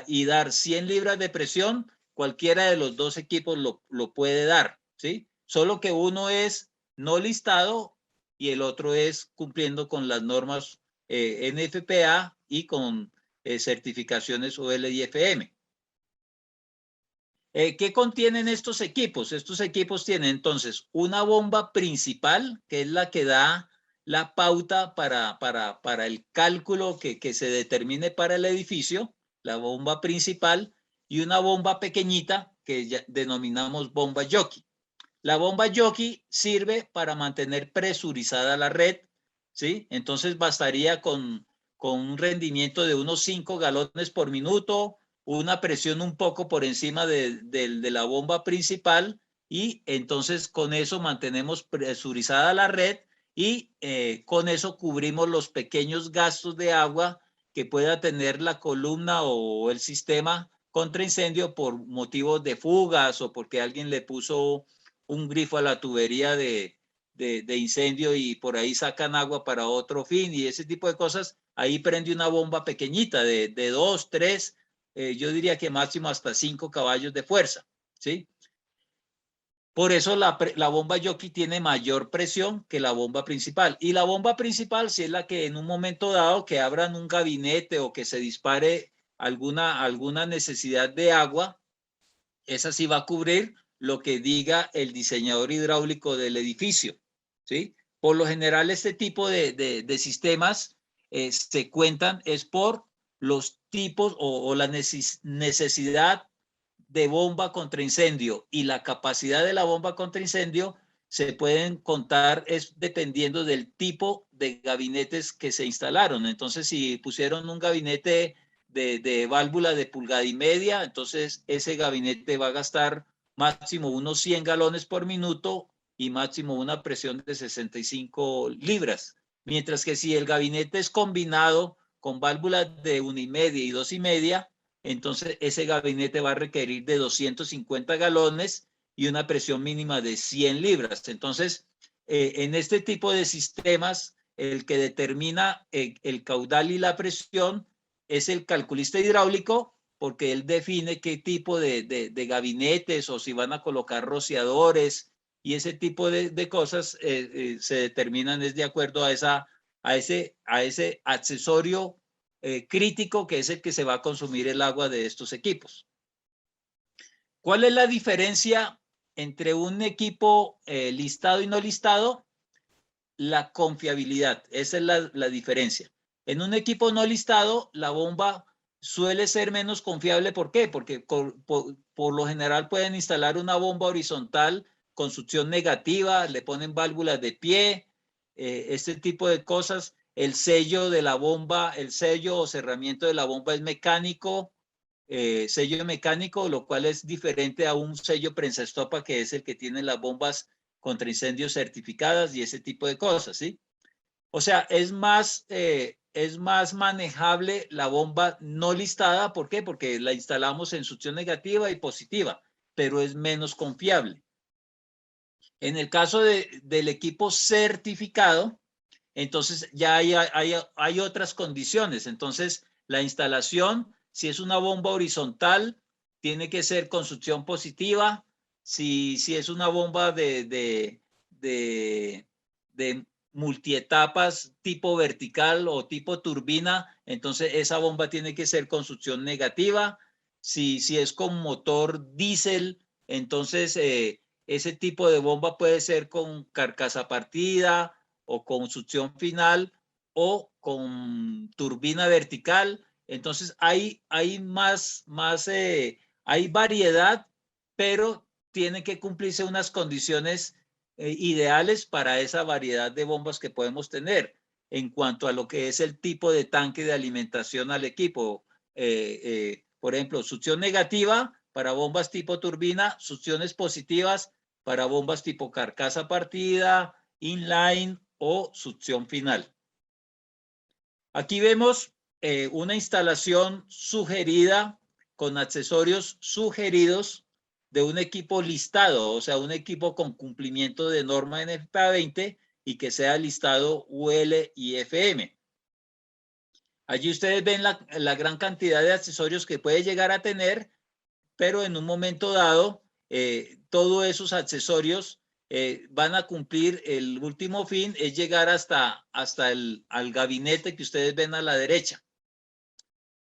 y dar 100 libras de presión, cualquiera de los dos equipos lo puede dar, ¿sí? Solo que uno es no listado y el otro es cumpliendo con las normas NFPA y con certificaciones UL y FM. ¿Qué contienen estos equipos? Estos equipos tienen entonces una bomba principal, que es la que da la pauta para el cálculo que se determine para el edificio, la bomba principal, y una bomba pequeñita que ya denominamos bomba jockey. La bomba jockey sirve para mantener presurizada la red, ¿sí? Entonces bastaría con con un rendimiento de unos 5 galones por minuto, una presión un poco por encima de la bomba principal, y entonces con eso mantenemos presurizada la red y con eso cubrimos los pequeños gastos de agua que pueda tener la columna o el sistema contra incendio por motivos de fugas o porque alguien le puso un grifo a la tubería de incendio y por ahí sacan agua para otro fin y ese tipo de cosas. Ahí prende una bomba pequeñita de 2, 3, yo diría que máximo hasta 5 caballos de fuerza, ¿sí? Por eso la bomba jockey tiene mayor presión que la bomba principal. Y la bomba principal, si es la que en un momento dado que abran un gabinete o que se dispare alguna necesidad de agua, esa sí va a cubrir lo que diga el diseñador hidráulico del edificio, ¿sí? Por lo general, este tipo de sistemas se cuentan es por los tipos o la necesidad de bomba contra incendio y la capacidad de la bomba contra incendio se pueden contar es dependiendo del tipo de gabinetes que se instalaron. Entonces, si pusieron un gabinete de válvula de 1,5 pulgadas, entonces ese gabinete va a gastar máximo unos 100 galones por minuto y máximo una presión de 65 libras. Mientras que si el gabinete es combinado con válvulas de 1,5 y 2,5, entonces ese gabinete va a requerir de 250 galones y una presión mínima de 100 libras. Entonces, en este tipo de sistemas, el que determina el caudal y la presión es el calculista hidráulico, porque él define qué tipo de gabinetes o si van a colocar rociadores y ese tipo de cosas se determinan es de acuerdo a ese accesorio crítico que es el que se va a consumir el agua de estos equipos. ¿Cuál es la diferencia entre un equipo listado y no listado? La confiabilidad, esa es la diferencia. En un equipo no listado, la bomba suele ser menos confiable. ¿Por qué? Porque por lo general pueden instalar una bomba horizontal con succión negativa, le ponen válvulas de pie, este tipo de cosas. El sello de la bomba, el sello o cerramiento de la bomba es mecánico, sello mecánico, lo cual es diferente a un sello prensa-estopa que es el que tiene las bombas contra incendios certificadas y ese tipo de cosas, ¿sí? O sea, es más manejable la bomba no listada. ¿Por qué? Porque la instalamos en succión negativa y positiva, pero es menos confiable. En el caso del equipo certificado, entonces ya hay otras condiciones. Entonces, la instalación, si es una bomba horizontal, tiene que ser con succión positiva. Si es una bomba de multietapas tipo vertical o tipo turbina, entonces esa bomba tiene que ser con succión negativa. Si es con motor diésel, entonces ese tipo de bomba puede ser con carcasa partida o con succión final o con turbina vertical. Entonces hay hay variedad, pero tienen que cumplirse unas condiciones ideales para esa variedad de bombas que podemos tener en cuanto a lo que es el tipo de tanque de alimentación al equipo. Por ejemplo, succión negativa para bombas tipo turbina, succiones positivas para bombas tipo carcasa partida, inline o succión final. Aquí vemos una instalación sugerida con accesorios sugeridos de un equipo listado, o sea, un equipo con cumplimiento de norma NFPA 20 y que sea listado UL y FM. Allí ustedes ven la gran cantidad de accesorios que puede llegar a tener, pero en un momento dado, todos esos accesorios van a cumplir el último fin, es llegar hasta al gabinete que ustedes ven a la derecha.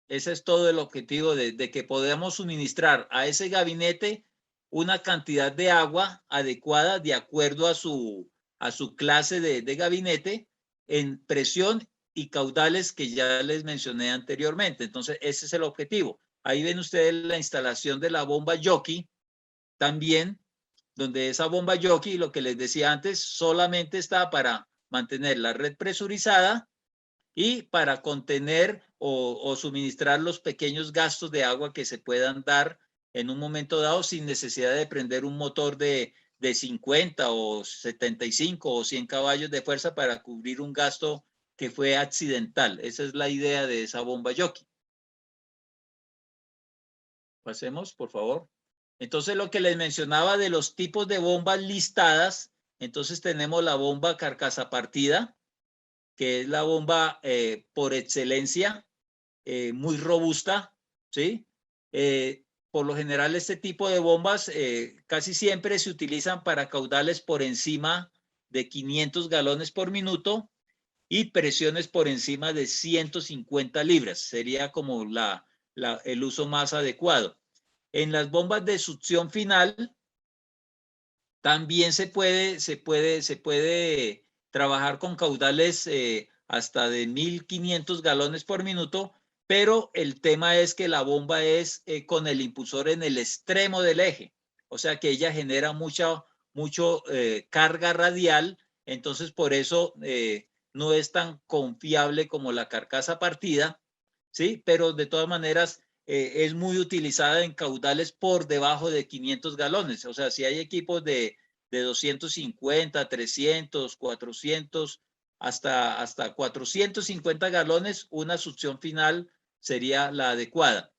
Ese es todo el objetivo de que podamos suministrar a ese gabinete una cantidad de agua adecuada de acuerdo a su clase de gabinete en presión y caudales que ya les mencioné anteriormente. Entonces, ese es el objetivo. Ahí ven ustedes la instalación de la bomba jockey también, donde esa bomba jockey, lo que les decía antes, solamente está para mantener la red presurizada y para contener o suministrar los pequeños gastos de agua que se puedan dar en un momento dado sin necesidad de prender un motor de 50 o 75 o 100 caballos de fuerza para cubrir un gasto que fue accidental. Esa es la idea de esa bomba jockey. Pasemos, por favor. Entonces, lo que les mencionaba de los tipos de bombas listadas, entonces tenemos la bomba carcasa partida, que es la bomba por excelencia, muy robusta, ¿sí? Por lo general, este tipo de bombas casi siempre se utilizan para caudales por encima de 500 galones por minuto y presiones por encima de 150 libras. Sería como el uso más adecuado. En las bombas de succión final también se puede trabajar con caudales hasta de 1.500 galones por minuto, pero el tema es que la bomba es con el impulsor en el extremo del eje, o sea que ella genera mucho carga radial, entonces por eso no es tan confiable como la carcasa partida, ¿sí? Pero de todas maneras es muy utilizada en caudales por debajo de 500 galones. O sea, si hay equipos de 250, 300, 400, hasta 450 galones, una succión final sería la adecuada.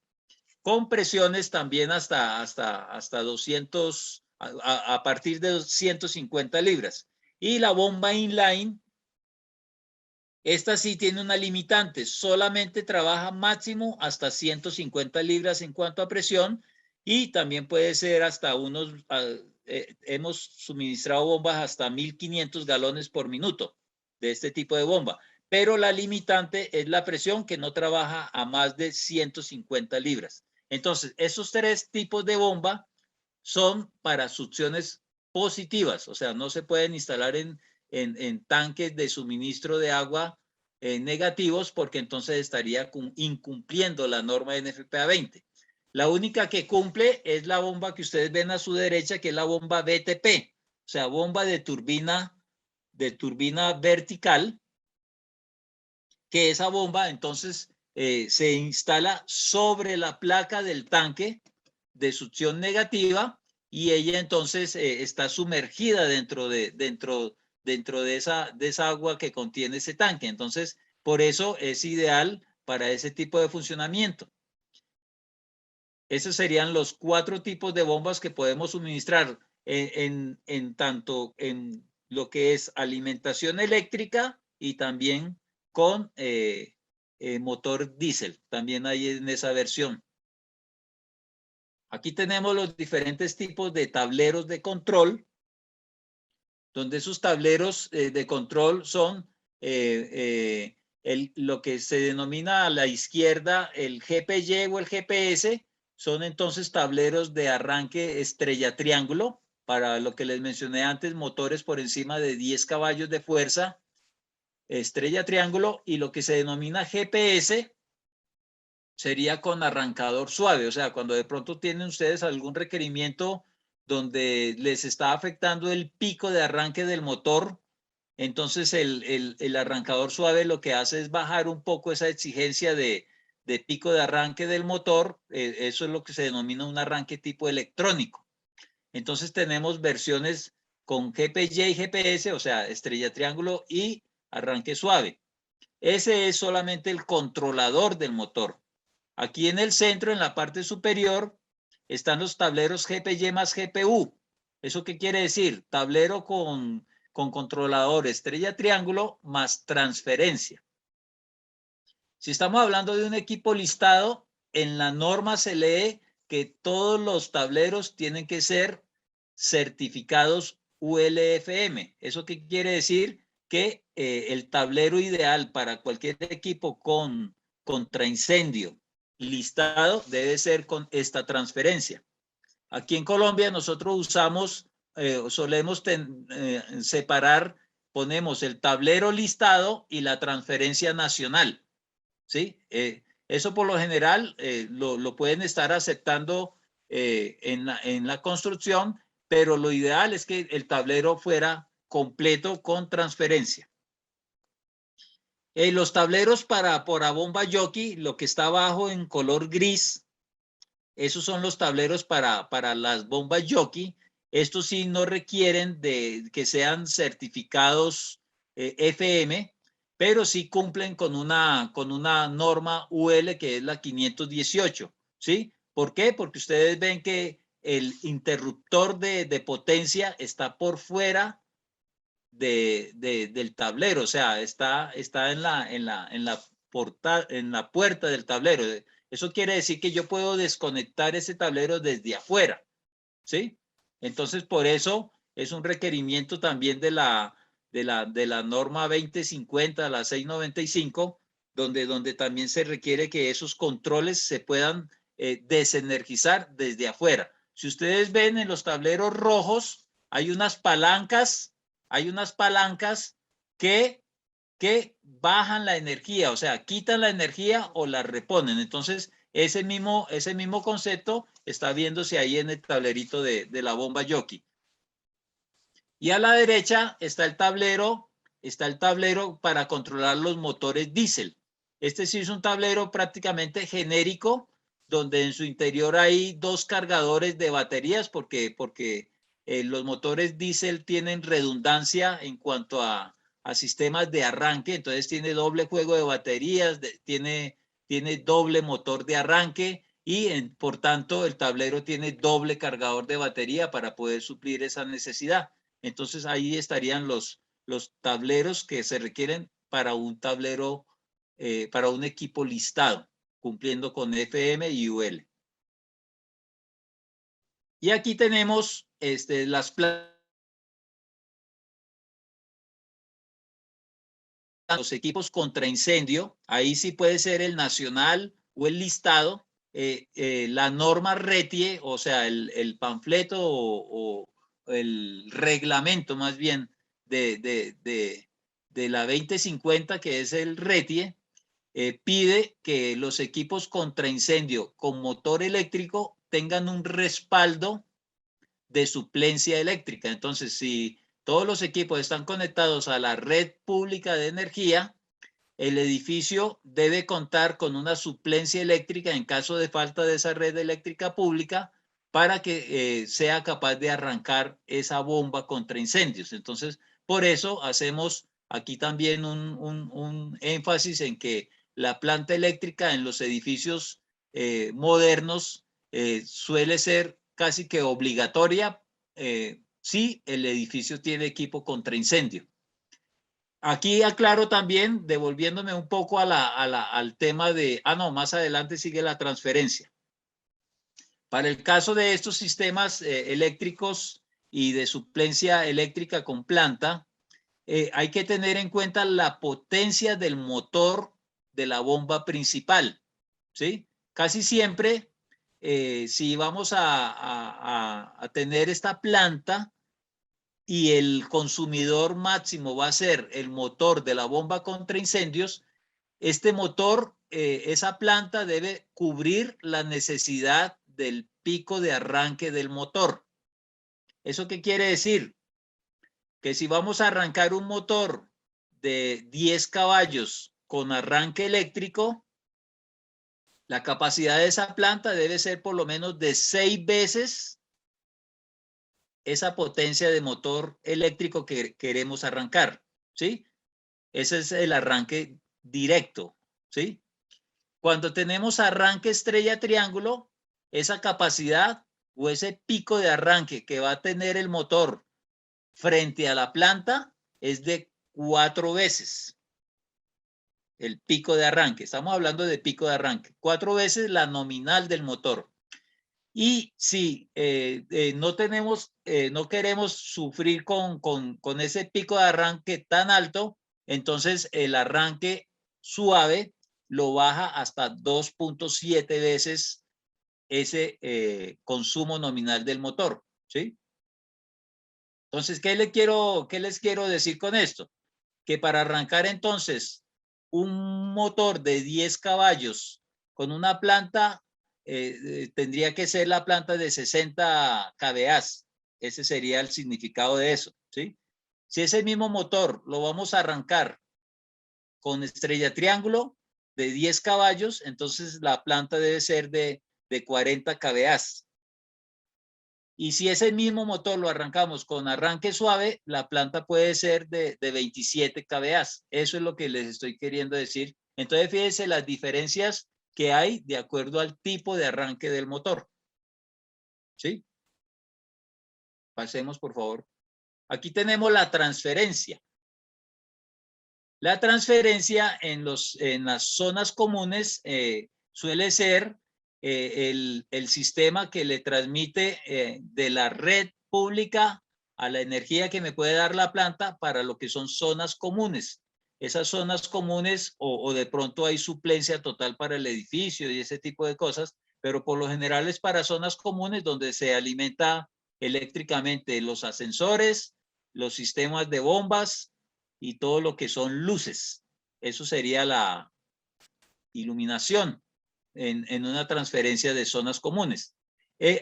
Con presiones también hasta 200, a partir de 150 libras. Y la bomba inline, esta sí tiene una limitante, solamente trabaja máximo hasta 150 libras en cuanto a presión y también puede ser hasta hemos suministrado bombas hasta 1.500 galones por minuto de este tipo de bomba, pero la limitante es la presión que no trabaja a más de 150 libras. Entonces, esos tres tipos de bomba son para succiones positivas, o sea, no se pueden instalar en tanques de suministro de agua negativos porque entonces estaría incumpliendo la norma de NFPA 20. La única que cumple es la bomba que ustedes ven a su derecha, que es la bomba BTP, o sea, bomba de turbina vertical, que esa bomba entonces se instala sobre la placa del tanque de succión negativa y ella entonces está sumergida dentro de esa agua que contiene ese tanque. Entonces, por eso es ideal para ese tipo de funcionamiento. Esos serían los 4 tipos de bombas que podemos suministrar tanto en lo que es alimentación eléctrica y también con motor diésel. También hay en esa versión. Aquí tenemos los diferentes tipos de tableros de control, donde esos tableros de control son lo que se denomina a la izquierda el GPY o el GPS, son entonces tableros de arranque estrella triángulo, para lo que les mencioné antes, motores por encima de 10 caballos de fuerza, estrella triángulo, y lo que se denomina GPS sería con arrancador suave, o sea, cuando de pronto tienen ustedes algún requerimiento donde les está afectando el pico de arranque del motor, entonces el arrancador suave lo que hace es bajar un poco esa exigencia de pico de arranque del motor, eso es lo que se denomina un arranque tipo electrónico. Entonces tenemos versiones con GPY y GPS, o sea, estrella triángulo y arranque suave. Ese es solamente el controlador del motor. Aquí en el centro, en la parte superior, están los tableros GPY más GPU. ¿Eso qué quiere decir? Tablero con controlador estrella triángulo más transferencia. Si estamos hablando de un equipo listado, en la norma se lee que todos los tableros tienen que ser certificados ULFM. ¿Eso qué quiere decir? Que el tablero ideal para cualquier equipo con contraincendio listado debe ser con esta transferencia. Aquí en Colombia nosotros usamos, solemos separar, ponemos el tablero listado y la transferencia nacional, ¿sí? Eso por lo general lo pueden estar aceptando en la construcción, pero lo ideal es que el tablero fuera completo con transferencia. Los tableros para bomba jockey, lo que está abajo en color gris, esos son los tableros para las bombas jockey. Estos sí no requieren de que sean certificados FM, pero sí cumplen con una norma UL que es la 518, ¿sí? ¿Por qué? Porque ustedes ven que el interruptor de potencia está por fuera del tablero, o sea, está en la puerta del tablero. Eso quiere decir que yo puedo desconectar ese tablero desde afuera, ¿sí? Entonces, por eso es un requerimiento también de la norma 2050, la 695, donde también se requiere que esos controles se puedan desenergizar desde afuera. Si ustedes ven en los tableros rojos, hay unas palancas que bajan la energía, o sea, quitan la energía o la reponen. Entonces, ese mismo concepto está viéndose ahí en el tablerito de la bomba jockey. Y a la derecha está el tablero para controlar los motores diésel. Este sí es un tablero prácticamente genérico, donde en su interior hay dos cargadores de baterías, porque los motores diésel tienen redundancia en cuanto a sistemas de arranque, entonces tiene doble juego de baterías, tiene doble motor de arranque y por tanto el tablero tiene doble cargador de batería para poder suplir esa necesidad. Entonces ahí estarían los tableros que se requieren para un tablero, para un equipo listado, cumpliendo con FM y UL. Y aquí tenemos las los equipos contra incendio. Ahí sí puede ser el nacional o el listado. La norma RETIE, o sea, el panfleto o el reglamento más bien de la 2050, que es el RETIE, pide que los equipos contra incendio con motor eléctrico tengan un respaldo de suplencia eléctrica. Entonces, si todos los equipos están conectados a la red pública de energía, el edificio debe contar con una suplencia eléctrica en caso de falta de esa red eléctrica pública para que sea capaz de arrancar esa bomba contra incendios. Entonces, por eso hacemos aquí también un énfasis en que la planta eléctrica en los edificios modernos suele ser casi que obligatoria si el edificio tiene equipo contra incendio. Aquí aclaro también, devolviéndome un poco al tema de, no, más adelante sigue la transferencia. Para el caso de estos sistemas eléctricos y de suplencia eléctrica con planta, hay que tener en cuenta la potencia del motor de la bomba principal, ¿sí? Casi siempre, si vamos a tener esta planta y el consumidor máximo va a ser el motor de la bomba contra incendios, este motor, esa planta debe cubrir la necesidad del pico de arranque del motor. ¿Eso qué quiere decir? Que si vamos a arrancar un motor de 10 caballos con arranque eléctrico, la capacidad de esa planta debe ser por lo menos de 6 veces esa potencia de motor eléctrico que queremos arrancar, ¿sí? Ese es el arranque directo, ¿sí? Cuando tenemos arranque estrella triángulo, esa capacidad o ese pico de arranque que va a tener el motor frente a la planta es de 4 veces el pico de arranque. Estamos hablando de pico de arranque. 4 veces la nominal del motor. Y si no queremos sufrir con ese pico de arranque tan alto, entonces el arranque suave lo baja hasta 2.7 veces ese consumo nominal del motor, ¿sí? Entonces, ¿qué les quiero decir con esto? Que para arrancar entonces un motor de 10 caballos con una planta, tendría que ser la planta de 60 kVA. Ese sería el significado de eso, ¿sí? Si ese mismo motor lo vamos a arrancar con estrella triángulo de 10 caballos, entonces la planta debe ser de 40 kVA. Y si ese mismo motor lo arrancamos con arranque suave, la planta puede ser de 27 kVA. Eso es lo que les estoy queriendo decir. Entonces, fíjense las diferencias que hay de acuerdo al tipo de arranque del motor. ¿Sí? Pasemos, por favor. Aquí tenemos la transferencia. La transferencia en las zonas comunes suele ser el sistema que le transmite de la red pública a la energía que me puede dar la planta para lo que son zonas comunes. Esas zonas comunes o de pronto hay suplencia total para el edificio y ese tipo de cosas, pero por lo general es para zonas comunes donde se alimenta eléctricamente los ascensores, los sistemas de bombas y todo lo que son luces. Eso sería la iluminación en una transferencia de zonas comunes.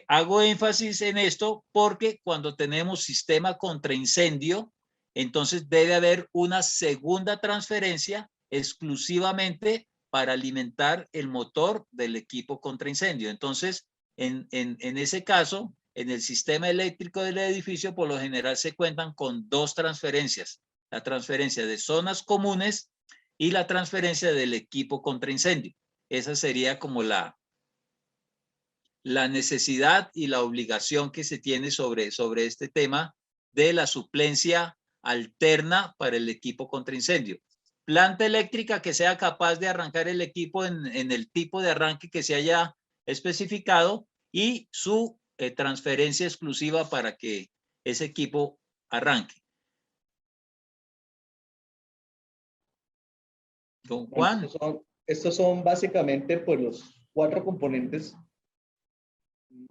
Hago énfasis en esto porque cuando tenemos sistema contra incendio, entonces debe haber una segunda transferencia exclusivamente para alimentar el motor del equipo contra incendio. Entonces, en ese caso, en el sistema eléctrico del edificio, por lo general se cuentan con dos transferencias. La transferencia de zonas comunes y la transferencia del equipo contra incendio. Esa sería como la necesidad y la obligación que se tiene sobre este tema de la suplencia alterna para el equipo contra incendio. Planta eléctrica que sea capaz de arrancar el equipo en el tipo de arranque que se haya especificado y su transferencia exclusiva para que ese equipo arranque. Don Juan. Estos son básicamente pues, los 4 componentes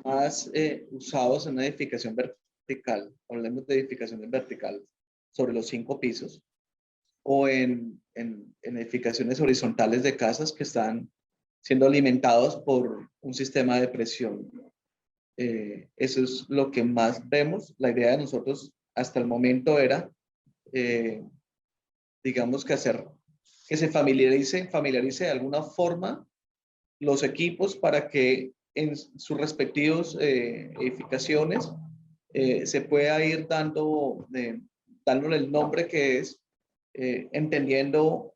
más usados en una edificación vertical. Hablemos de edificaciones verticales sobre los 5 pisos o en edificaciones horizontales de casas que están siendo alimentados por un sistema de presión. Eso es lo que más vemos. La idea de nosotros hasta el momento era, digamos que se familiarice de alguna forma los equipos para que en sus respectivos edificaciones se pueda ir dándole el nombre que es, entendiendo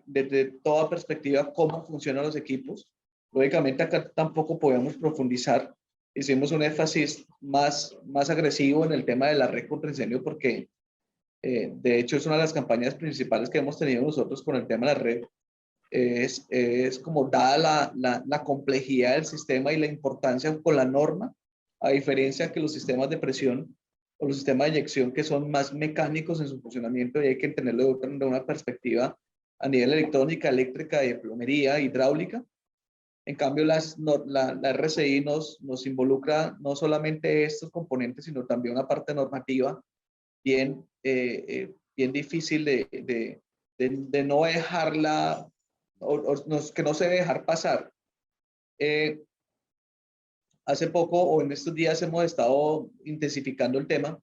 desde toda perspectiva cómo funcionan los equipos. Lógicamente acá tampoco podemos profundizar. Hicimos un énfasis más agresivo en el tema de la red contra incendio porque de hecho es una de las campañas principales que hemos tenido nosotros con el tema de la red. Es como dada la complejidad del sistema y la importancia con la norma, a diferencia que los sistemas de presión o los sistemas de eyección que son más mecánicos en su funcionamiento y hay que tenerlo de una perspectiva a nivel electrónica, eléctrica, de plomería, hidráulica. En cambio, la RCI nos involucra no solamente estos componentes, sino también una parte normativa bien difícil de no dejarla, que no se debe dejar pasar. Hace poco o en estos días hemos estado intensificando el tema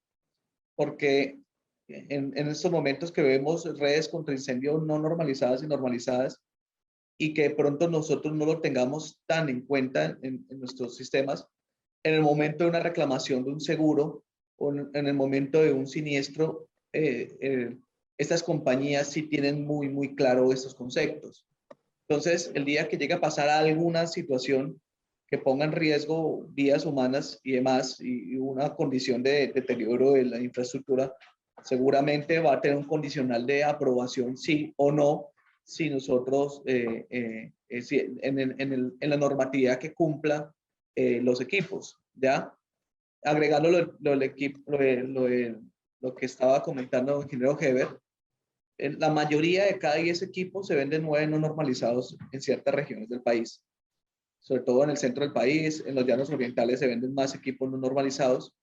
porque en estos momentos que vemos redes contra incendio no normalizadas y normalizadas y que de pronto nosotros no lo tengamos tan en cuenta en nuestros sistemas, en el momento de una reclamación de un seguro o en el momento de un siniestro, estas compañías sí tienen muy claro estos conceptos. Entonces, el día que llegue a pasar alguna situación que ponga en riesgo vidas humanas y demás, y una condición de deterioro de la infraestructura, seguramente va a tener un condicional de aprobación sí o no, si nosotros, en la normatividad que cumpla los equipos, ¿ya? Agregando lo que estaba comentando el ingeniero Heber, la mayoría de cada 10 equipos se venden 9 no normalizados en ciertas regiones del país. Sobre todo en el centro del país, en los llanos orientales se venden más equipos no normalizados.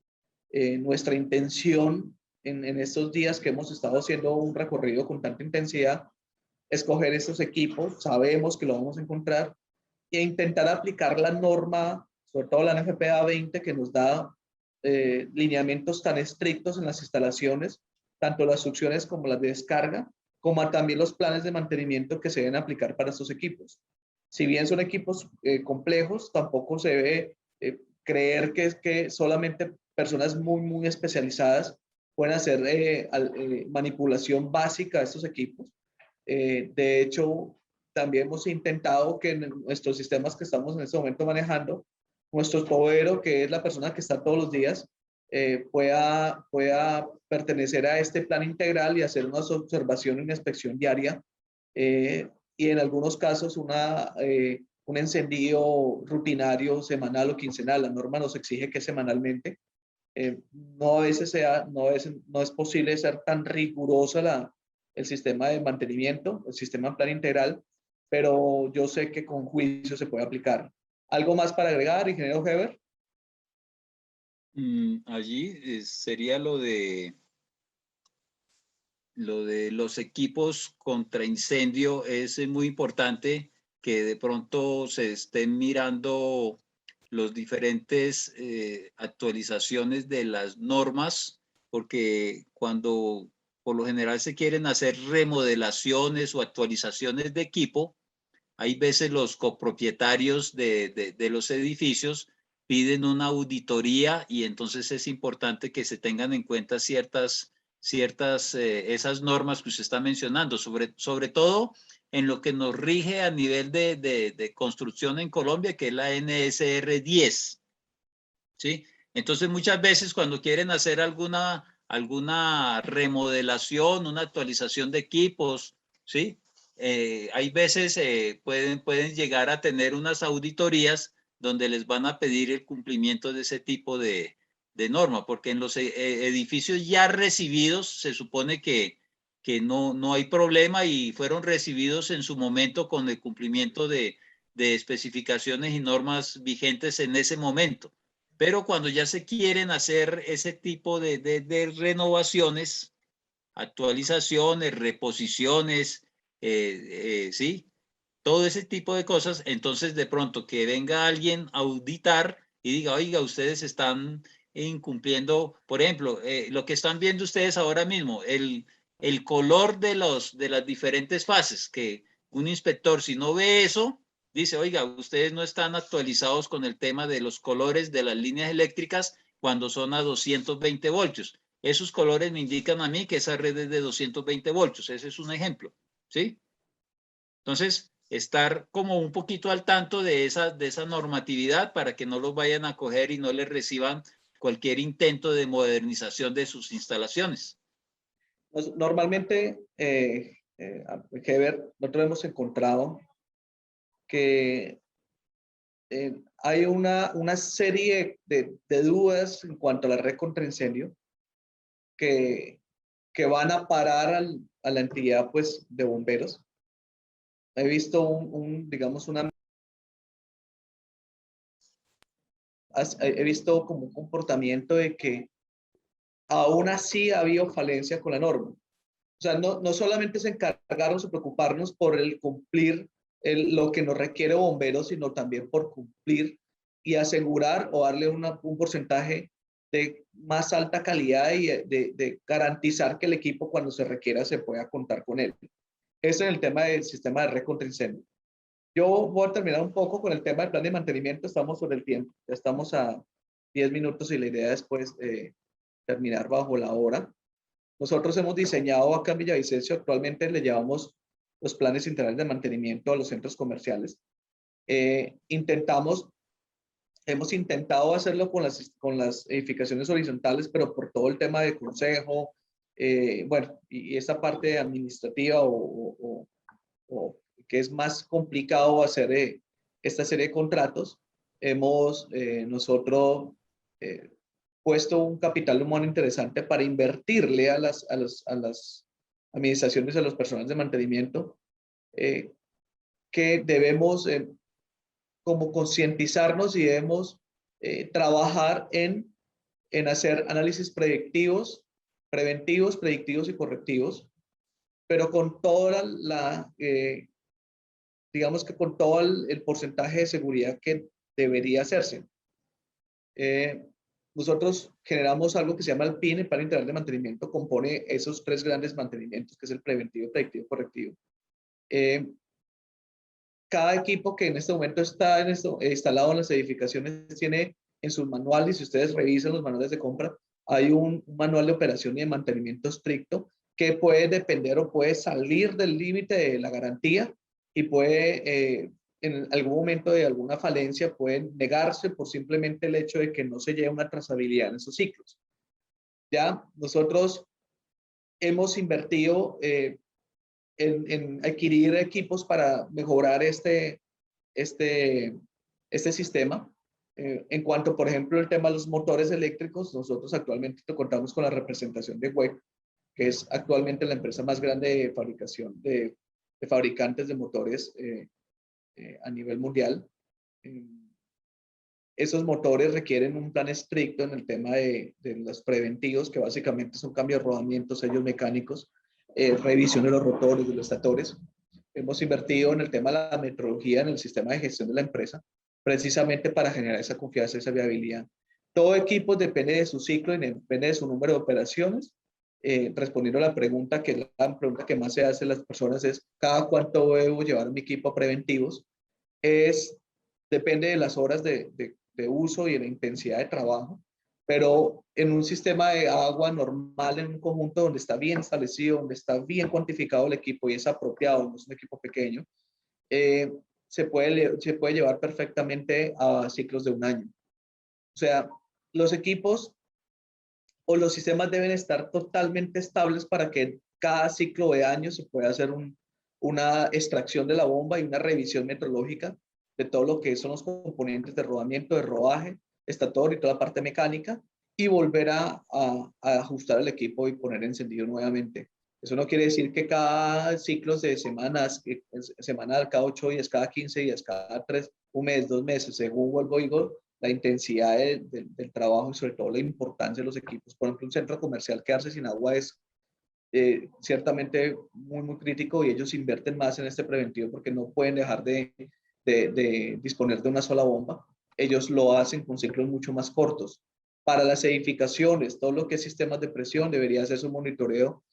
Nuestra intención en estos días que hemos estado haciendo un recorrido con tanta intensidad, escoger estos equipos, sabemos que lo vamos a encontrar, e intentar aplicar la norma, sobre todo la NFPA 20, que nos da lineamientos tan estrictos en las instalaciones, tanto las succiones como las de descarga, como también los planes de mantenimiento que se deben aplicar para estos equipos. Si bien son equipos complejos, tampoco se debe creer que solamente personas muy especializadas pueden hacer manipulación básica de estos equipos. De hecho, también hemos intentado que en nuestros sistemas que estamos en este momento manejando, nuestro proveedor, que es la persona que está todos los días, pueda pertenecer a este plan integral y hacer una observación y una inspección diaria, y en algunos casos un encendido rutinario semanal o quincenal. La norma nos exige que semanalmente. No a veces no es posible ser tan rigurosa el sistema de mantenimiento, el sistema en plan integral, pero yo sé que con juicio se puede aplicar. ¿Algo más para agregar, ingeniero Heber? Allí sería lo de los equipos contra incendio. Es muy importante que de pronto se estén mirando los diferentes actualizaciones de las normas, porque cuando por lo general se quieren hacer remodelaciones o actualizaciones de equipo, hay veces los copropietarios de los edificios piden una auditoría, y entonces es importante que se tengan en cuenta ciertas esas normas que usted está mencionando, sobre todo en lo que nos rige a nivel de construcción en Colombia, que es la NSR 10. ¿Sí? Entonces muchas veces cuando quieren hacer alguna remodelación, una actualización de equipos, ¿sí? Hay veces pueden llegar a tener unas auditorías donde les van a pedir el cumplimiento de ese tipo de norma, porque en los edificios ya recibidos se supone que no hay problema y fueron recibidos en su momento con el cumplimiento de especificaciones y normas vigentes en ese momento. Pero cuando ya se quieren hacer ese tipo de renovaciones, actualizaciones, reposiciones, ¿sí? Todo ese tipo de cosas, entonces de pronto que venga alguien a auditar y diga, oiga, ustedes están incumpliendo, por ejemplo, lo que están viendo ustedes ahora mismo, el color de las diferentes fases, que un inspector, si no ve eso, dice, oiga, ustedes no están actualizados con el tema de los colores de las líneas eléctricas cuando son a 220 voltios. Esos colores me indican a mí que esa red es de 220 voltios. Ese es un ejemplo, ¿sí? Entonces, estar como un poquito al tanto de esa normatividad para que no los vayan a coger y no les reciban cualquier intento de modernización de sus instalaciones. Normalmente, Heber, nosotros hemos encontrado que hay una serie de dudas en cuanto a la red contra incendio que van a parar a la entidad, pues, de bomberos. He visto digamos, he visto como un comportamiento de que aún así ha habido falencia con la norma. O sea, no solamente se encargaron de preocuparnos por el cumplir lo que nos requiere bomberos, sino también por cumplir y asegurar o darle un porcentaje de más alta calidad y de garantizar que el equipo cuando se requiera se pueda contar con él. Ese es el tema del sistema de red contra incendio. Yo voy a terminar un poco con el tema del plan de mantenimiento. Estamos sobre el tiempo. Ya estamos a 10 minutos y la idea es pues terminar bajo la hora. Nosotros hemos diseñado acá en Villavicencio, actualmente le llevamos los planes integrales de mantenimiento a los centros comerciales. Hemos intentado hacerlo con las edificaciones horizontales, pero por todo el tema de consejo, bueno, y esa parte administrativa o que es más complicado hacer esta serie de contratos, hemos nosotros puesto un capital humano interesante para invertirle a las administraciones, a los personales de mantenimiento, que debemos como concientizarnos y debemos trabajar en hacer análisis preventivos, predictivos y correctivos, pero con toda digamos que con todo el porcentaje de seguridad que debería hacerse. nosotros generamos algo que se llama el PIN, el Plan Integral de Mantenimiento, compone esos 3 grandes mantenimientos, que es el preventivo, predictivo, correctivo. Cada equipo que en este momento está instalado en las edificaciones tiene en sus manuales, si ustedes revisan los manuales de compra, hay un manual de operación y de mantenimiento estricto que puede depender o puede salir del límite de la garantía y puede, en algún momento de alguna falencia, puede negarse por simplemente el hecho de que no se lleve una trazabilidad en esos ciclos. Ya nosotros hemos invertido en adquirir equipos para mejorar este sistema. En cuanto, por ejemplo, el tema de los motores eléctricos, nosotros actualmente contamos con la representación de WEC, que es actualmente la empresa más grande de fabricación de fabricantes de motores a nivel mundial. Esos motores requieren un plan estricto en el tema de los preventivos, que básicamente son cambios de rodamientos, sellos mecánicos, revisión de los rotores, de los estatores. Hemos invertido en el tema de la metrología, en el sistema de gestión de la empresa, precisamente para generar esa confianza, esa viabilidad. Todo equipo depende de su ciclo y depende de su número de operaciones. Respondiendo a la pregunta, que la pregunta que más se hace a las personas es, ¿cada cuánto debo llevar mi equipo a preventivos? Depende de las horas de uso y de la intensidad de trabajo, pero en un sistema de agua normal, en un conjunto donde está bien establecido, donde está bien cuantificado el equipo y es apropiado, no es un equipo pequeño, se puede llevar perfectamente a ciclos de 1 año. O sea, los equipos o los sistemas deben estar totalmente estables para que cada ciclo de año se pueda hacer una extracción de la bomba y una revisión metrológica de todo lo que son los componentes de rodamiento, de rodaje, estator y toda la parte mecánica, y volver a ajustar el equipo y poner encendido nuevamente. Eso no quiere decir que cada ciclo de semanas, semanal, cada 8 días, cada 15 días, cada 3, 1 mes, 2 meses, según vuelvo y digo, la intensidad del trabajo y sobre todo la importancia de los equipos. Por ejemplo, un centro comercial quedarse sin agua es ciertamente muy, muy crítico, y ellos invierten más en este preventivo porque no pueden dejar de disponer de una sola bomba. Ellos lo hacen con ciclos mucho más cortos. Para las edificaciones, todo lo que es sistemas de presión debería hacerse un monitoreo,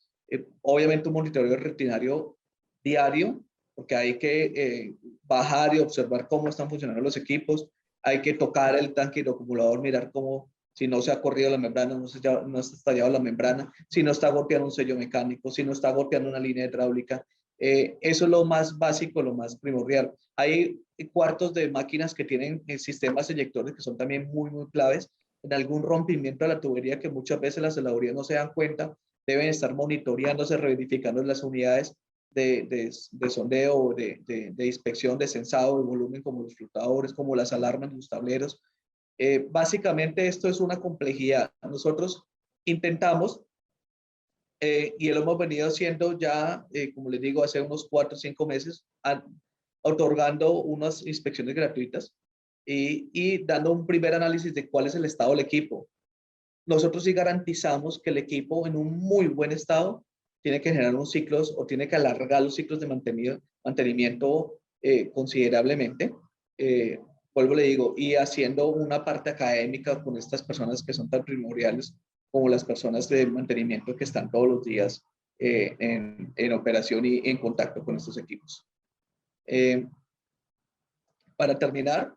obviamente un monitoreo rutinario diario, porque hay que bajar y observar cómo están funcionando los equipos. Hay que tocar el tanque y el acumulador, mirar cómo, si no se ha corrido la membrana, no se ha estallado la membrana, si no está golpeando un sello mecánico, si no está golpeando una línea hidráulica. Eso es lo más básico, lo más primordial. Hay cuartos de máquinas que tienen sistemas eyectores que son también muy, muy claves. En algún rompimiento de la tubería que muchas veces las heladerías no se dan cuenta, deben estar monitoreándose, verificando las unidades de sondeo, de inspección, de sensado de volumen, como los flotadores, como las alarmas, los tableros. Básicamente esto es una complejidad. Nosotros intentamos, y lo hemos venido haciendo ya, como les digo, hace unos 4 o 5 meses, otorgando unas inspecciones gratuitas y dando un primer análisis de cuál es el estado del equipo. Nosotros sí garantizamos que el equipo en un muy buen estado tiene que generar unos ciclos o tiene que alargar los ciclos de mantenimiento considerablemente. Vuelvo, le digo, y haciendo una parte académica con estas personas que son tan primordiales como las personas de mantenimiento que están todos los días en operación y en contacto con estos equipos. Para terminar,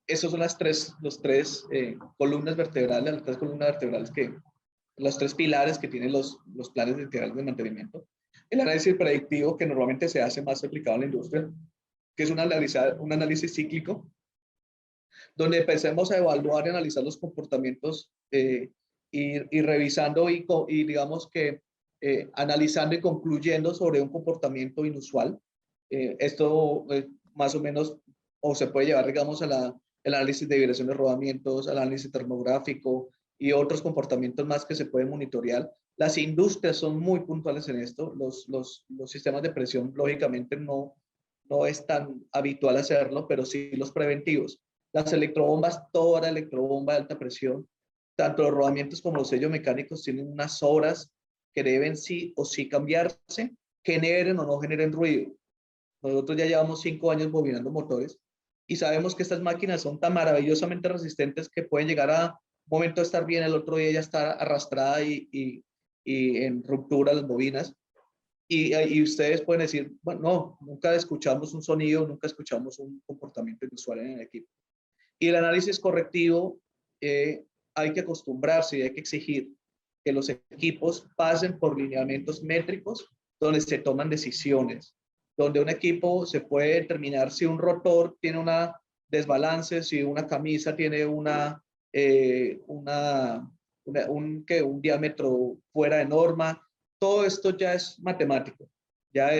esas son las tres columnas vertebrales, las 3 columnas vertebrales los 3 pilares que tienen los planes integrales de mantenimiento. El análisis predictivo, que normalmente se hace más aplicado en la industria, que es un análisis cíclico, donde empecemos a evaluar y analizar los comportamientos y revisando y digamos que analizando y concluyendo sobre un comportamiento inusual. Esto más o menos, o se puede llevar, digamos, el análisis de vibración de rodamientos, al análisis termográfico y otros comportamientos más que se pueden monitorear. Las industrias son muy puntuales en esto. Los sistemas de presión, lógicamente, no es tan habitual hacerlo, pero sí los preventivos. Las electrobombas, toda la electrobomba de alta presión, tanto los rodamientos como los sellos mecánicos tienen unas horas que deben sí o sí cambiarse, generen o no generen ruido. Nosotros ya llevamos 5 años bobinando motores y sabemos que estas máquinas son tan maravillosamente resistentes que pueden llegar a un momento de estar bien, el otro día ya estar arrastrada y en ruptura las bobinas. Y ustedes pueden decir, bueno, no, nunca escuchamos un sonido, nunca escuchamos un comportamiento inusual en el equipo. Y el análisis correctivo, hay que acostumbrarse y hay que exigir que los equipos pasen por lineamientos métricos donde se toman decisiones, donde un equipo se puede determinar si un rotor tiene una desbalance, si una camisa tiene un diámetro fuera de norma. Todo esto ya es matemático. Ya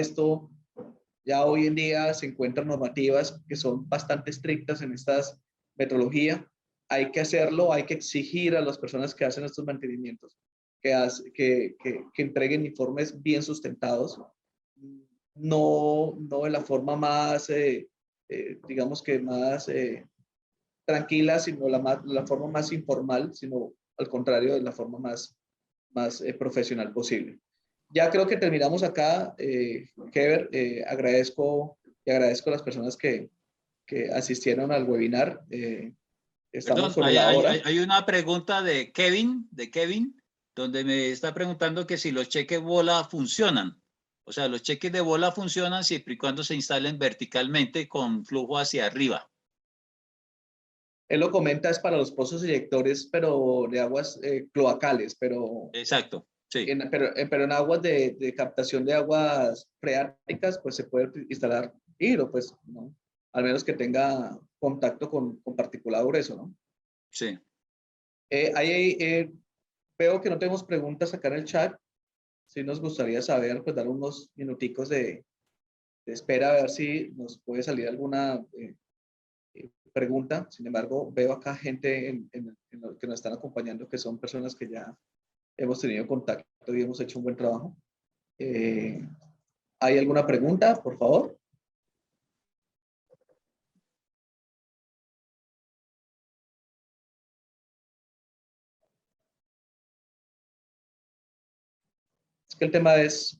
hoy en día se encuentran normativas que son bastante estrictas en estas metrología. Hay que hacerlo, hay que exigir a las personas que hacen estos mantenimientos que entreguen informes bien sustentados, no de la forma más, digamos que más tranquila, sino la forma más informal, sino al contrario, de la forma más profesional posible. Ya creo que terminamos acá, Heber. Agradezco a las personas que asistieron al webinar. Estamos sobre la hora. Hay una pregunta de Kevin, donde me está preguntando que si los cheques bola funcionan. O sea, los cheques de bola funcionan siempre y cuando se instalen verticalmente con flujo hacia arriba. Él lo comenta, es para los pozos inyectores, pero de aguas cloacales, pero... Exacto, sí. Pero en aguas de captación de aguas freáticas, pues se puede instalar hilo, pues, ¿no? Al menos que tenga contacto con particulado grueso, ¿no? Sí. Veo que no tenemos preguntas acá en el chat. Sí nos gustaría saber, pues dar unos minuticos de espera, a ver si nos puede salir alguna pregunta. Sin embargo, veo acá gente que nos están acompañando, que son personas que ya hemos tenido contacto y hemos hecho un buen trabajo. ¿Hay alguna pregunta, por favor? Es que el tema es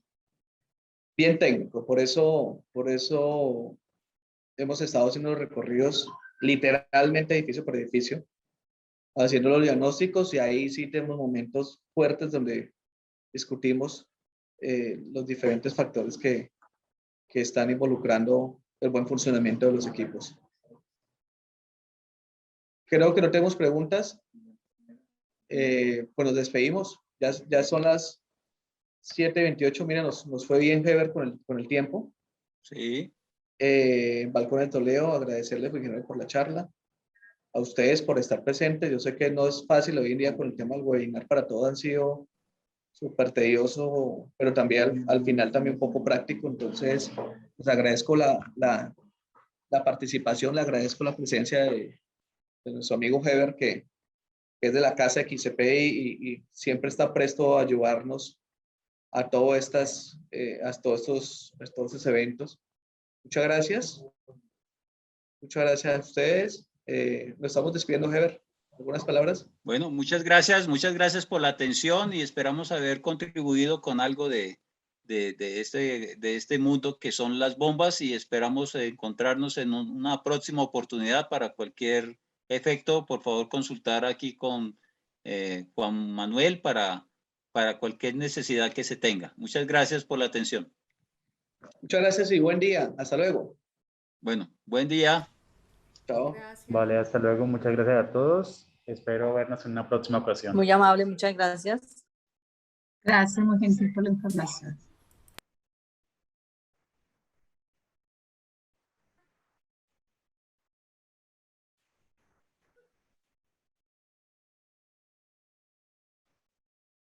bien técnico, por eso hemos estado haciendo los recorridos literalmente edificio por edificio, haciendo los diagnósticos, y ahí sí tenemos momentos fuertes donde discutimos los diferentes factores que están involucrando el buen funcionamiento de los equipos. Creo que no tenemos preguntas. Pues nos despedimos. Ya son las 7:28. Mira, nos fue bien, Heber, con el tiempo. Sí. Balcón de Toledo, agradecerle por la charla. A ustedes por estar presentes. Yo sé que no es fácil hoy en día con el tema del webinar, para todos han sido súper tedioso, pero también al final también un poco práctico. Entonces, pues agradezco la participación, le agradezco la presencia de nuestro amigo Heber, que es de la casa de XCP y siempre está presto a ayudarnos a todos estos eventos. Muchas gracias. Muchas gracias a ustedes. Nos estamos despidiendo, Heber. ¿Algunas palabras? Bueno, muchas gracias por la atención y esperamos haber contribuido con algo de este mundo que son las bombas, y esperamos encontrarnos en una próxima oportunidad. Para cualquier efecto, por favor, consultar aquí con Juan Manuel para cualquier necesidad que se tenga. Muchas gracias por la atención. Muchas gracias y buen día. Hasta luego. Bueno, buen día. Chao. Gracias. Vale, hasta luego. Muchas gracias a todos. Espero vernos en una próxima ocasión. Muy amable, muchas gracias. Gracias, muy gentil por la información.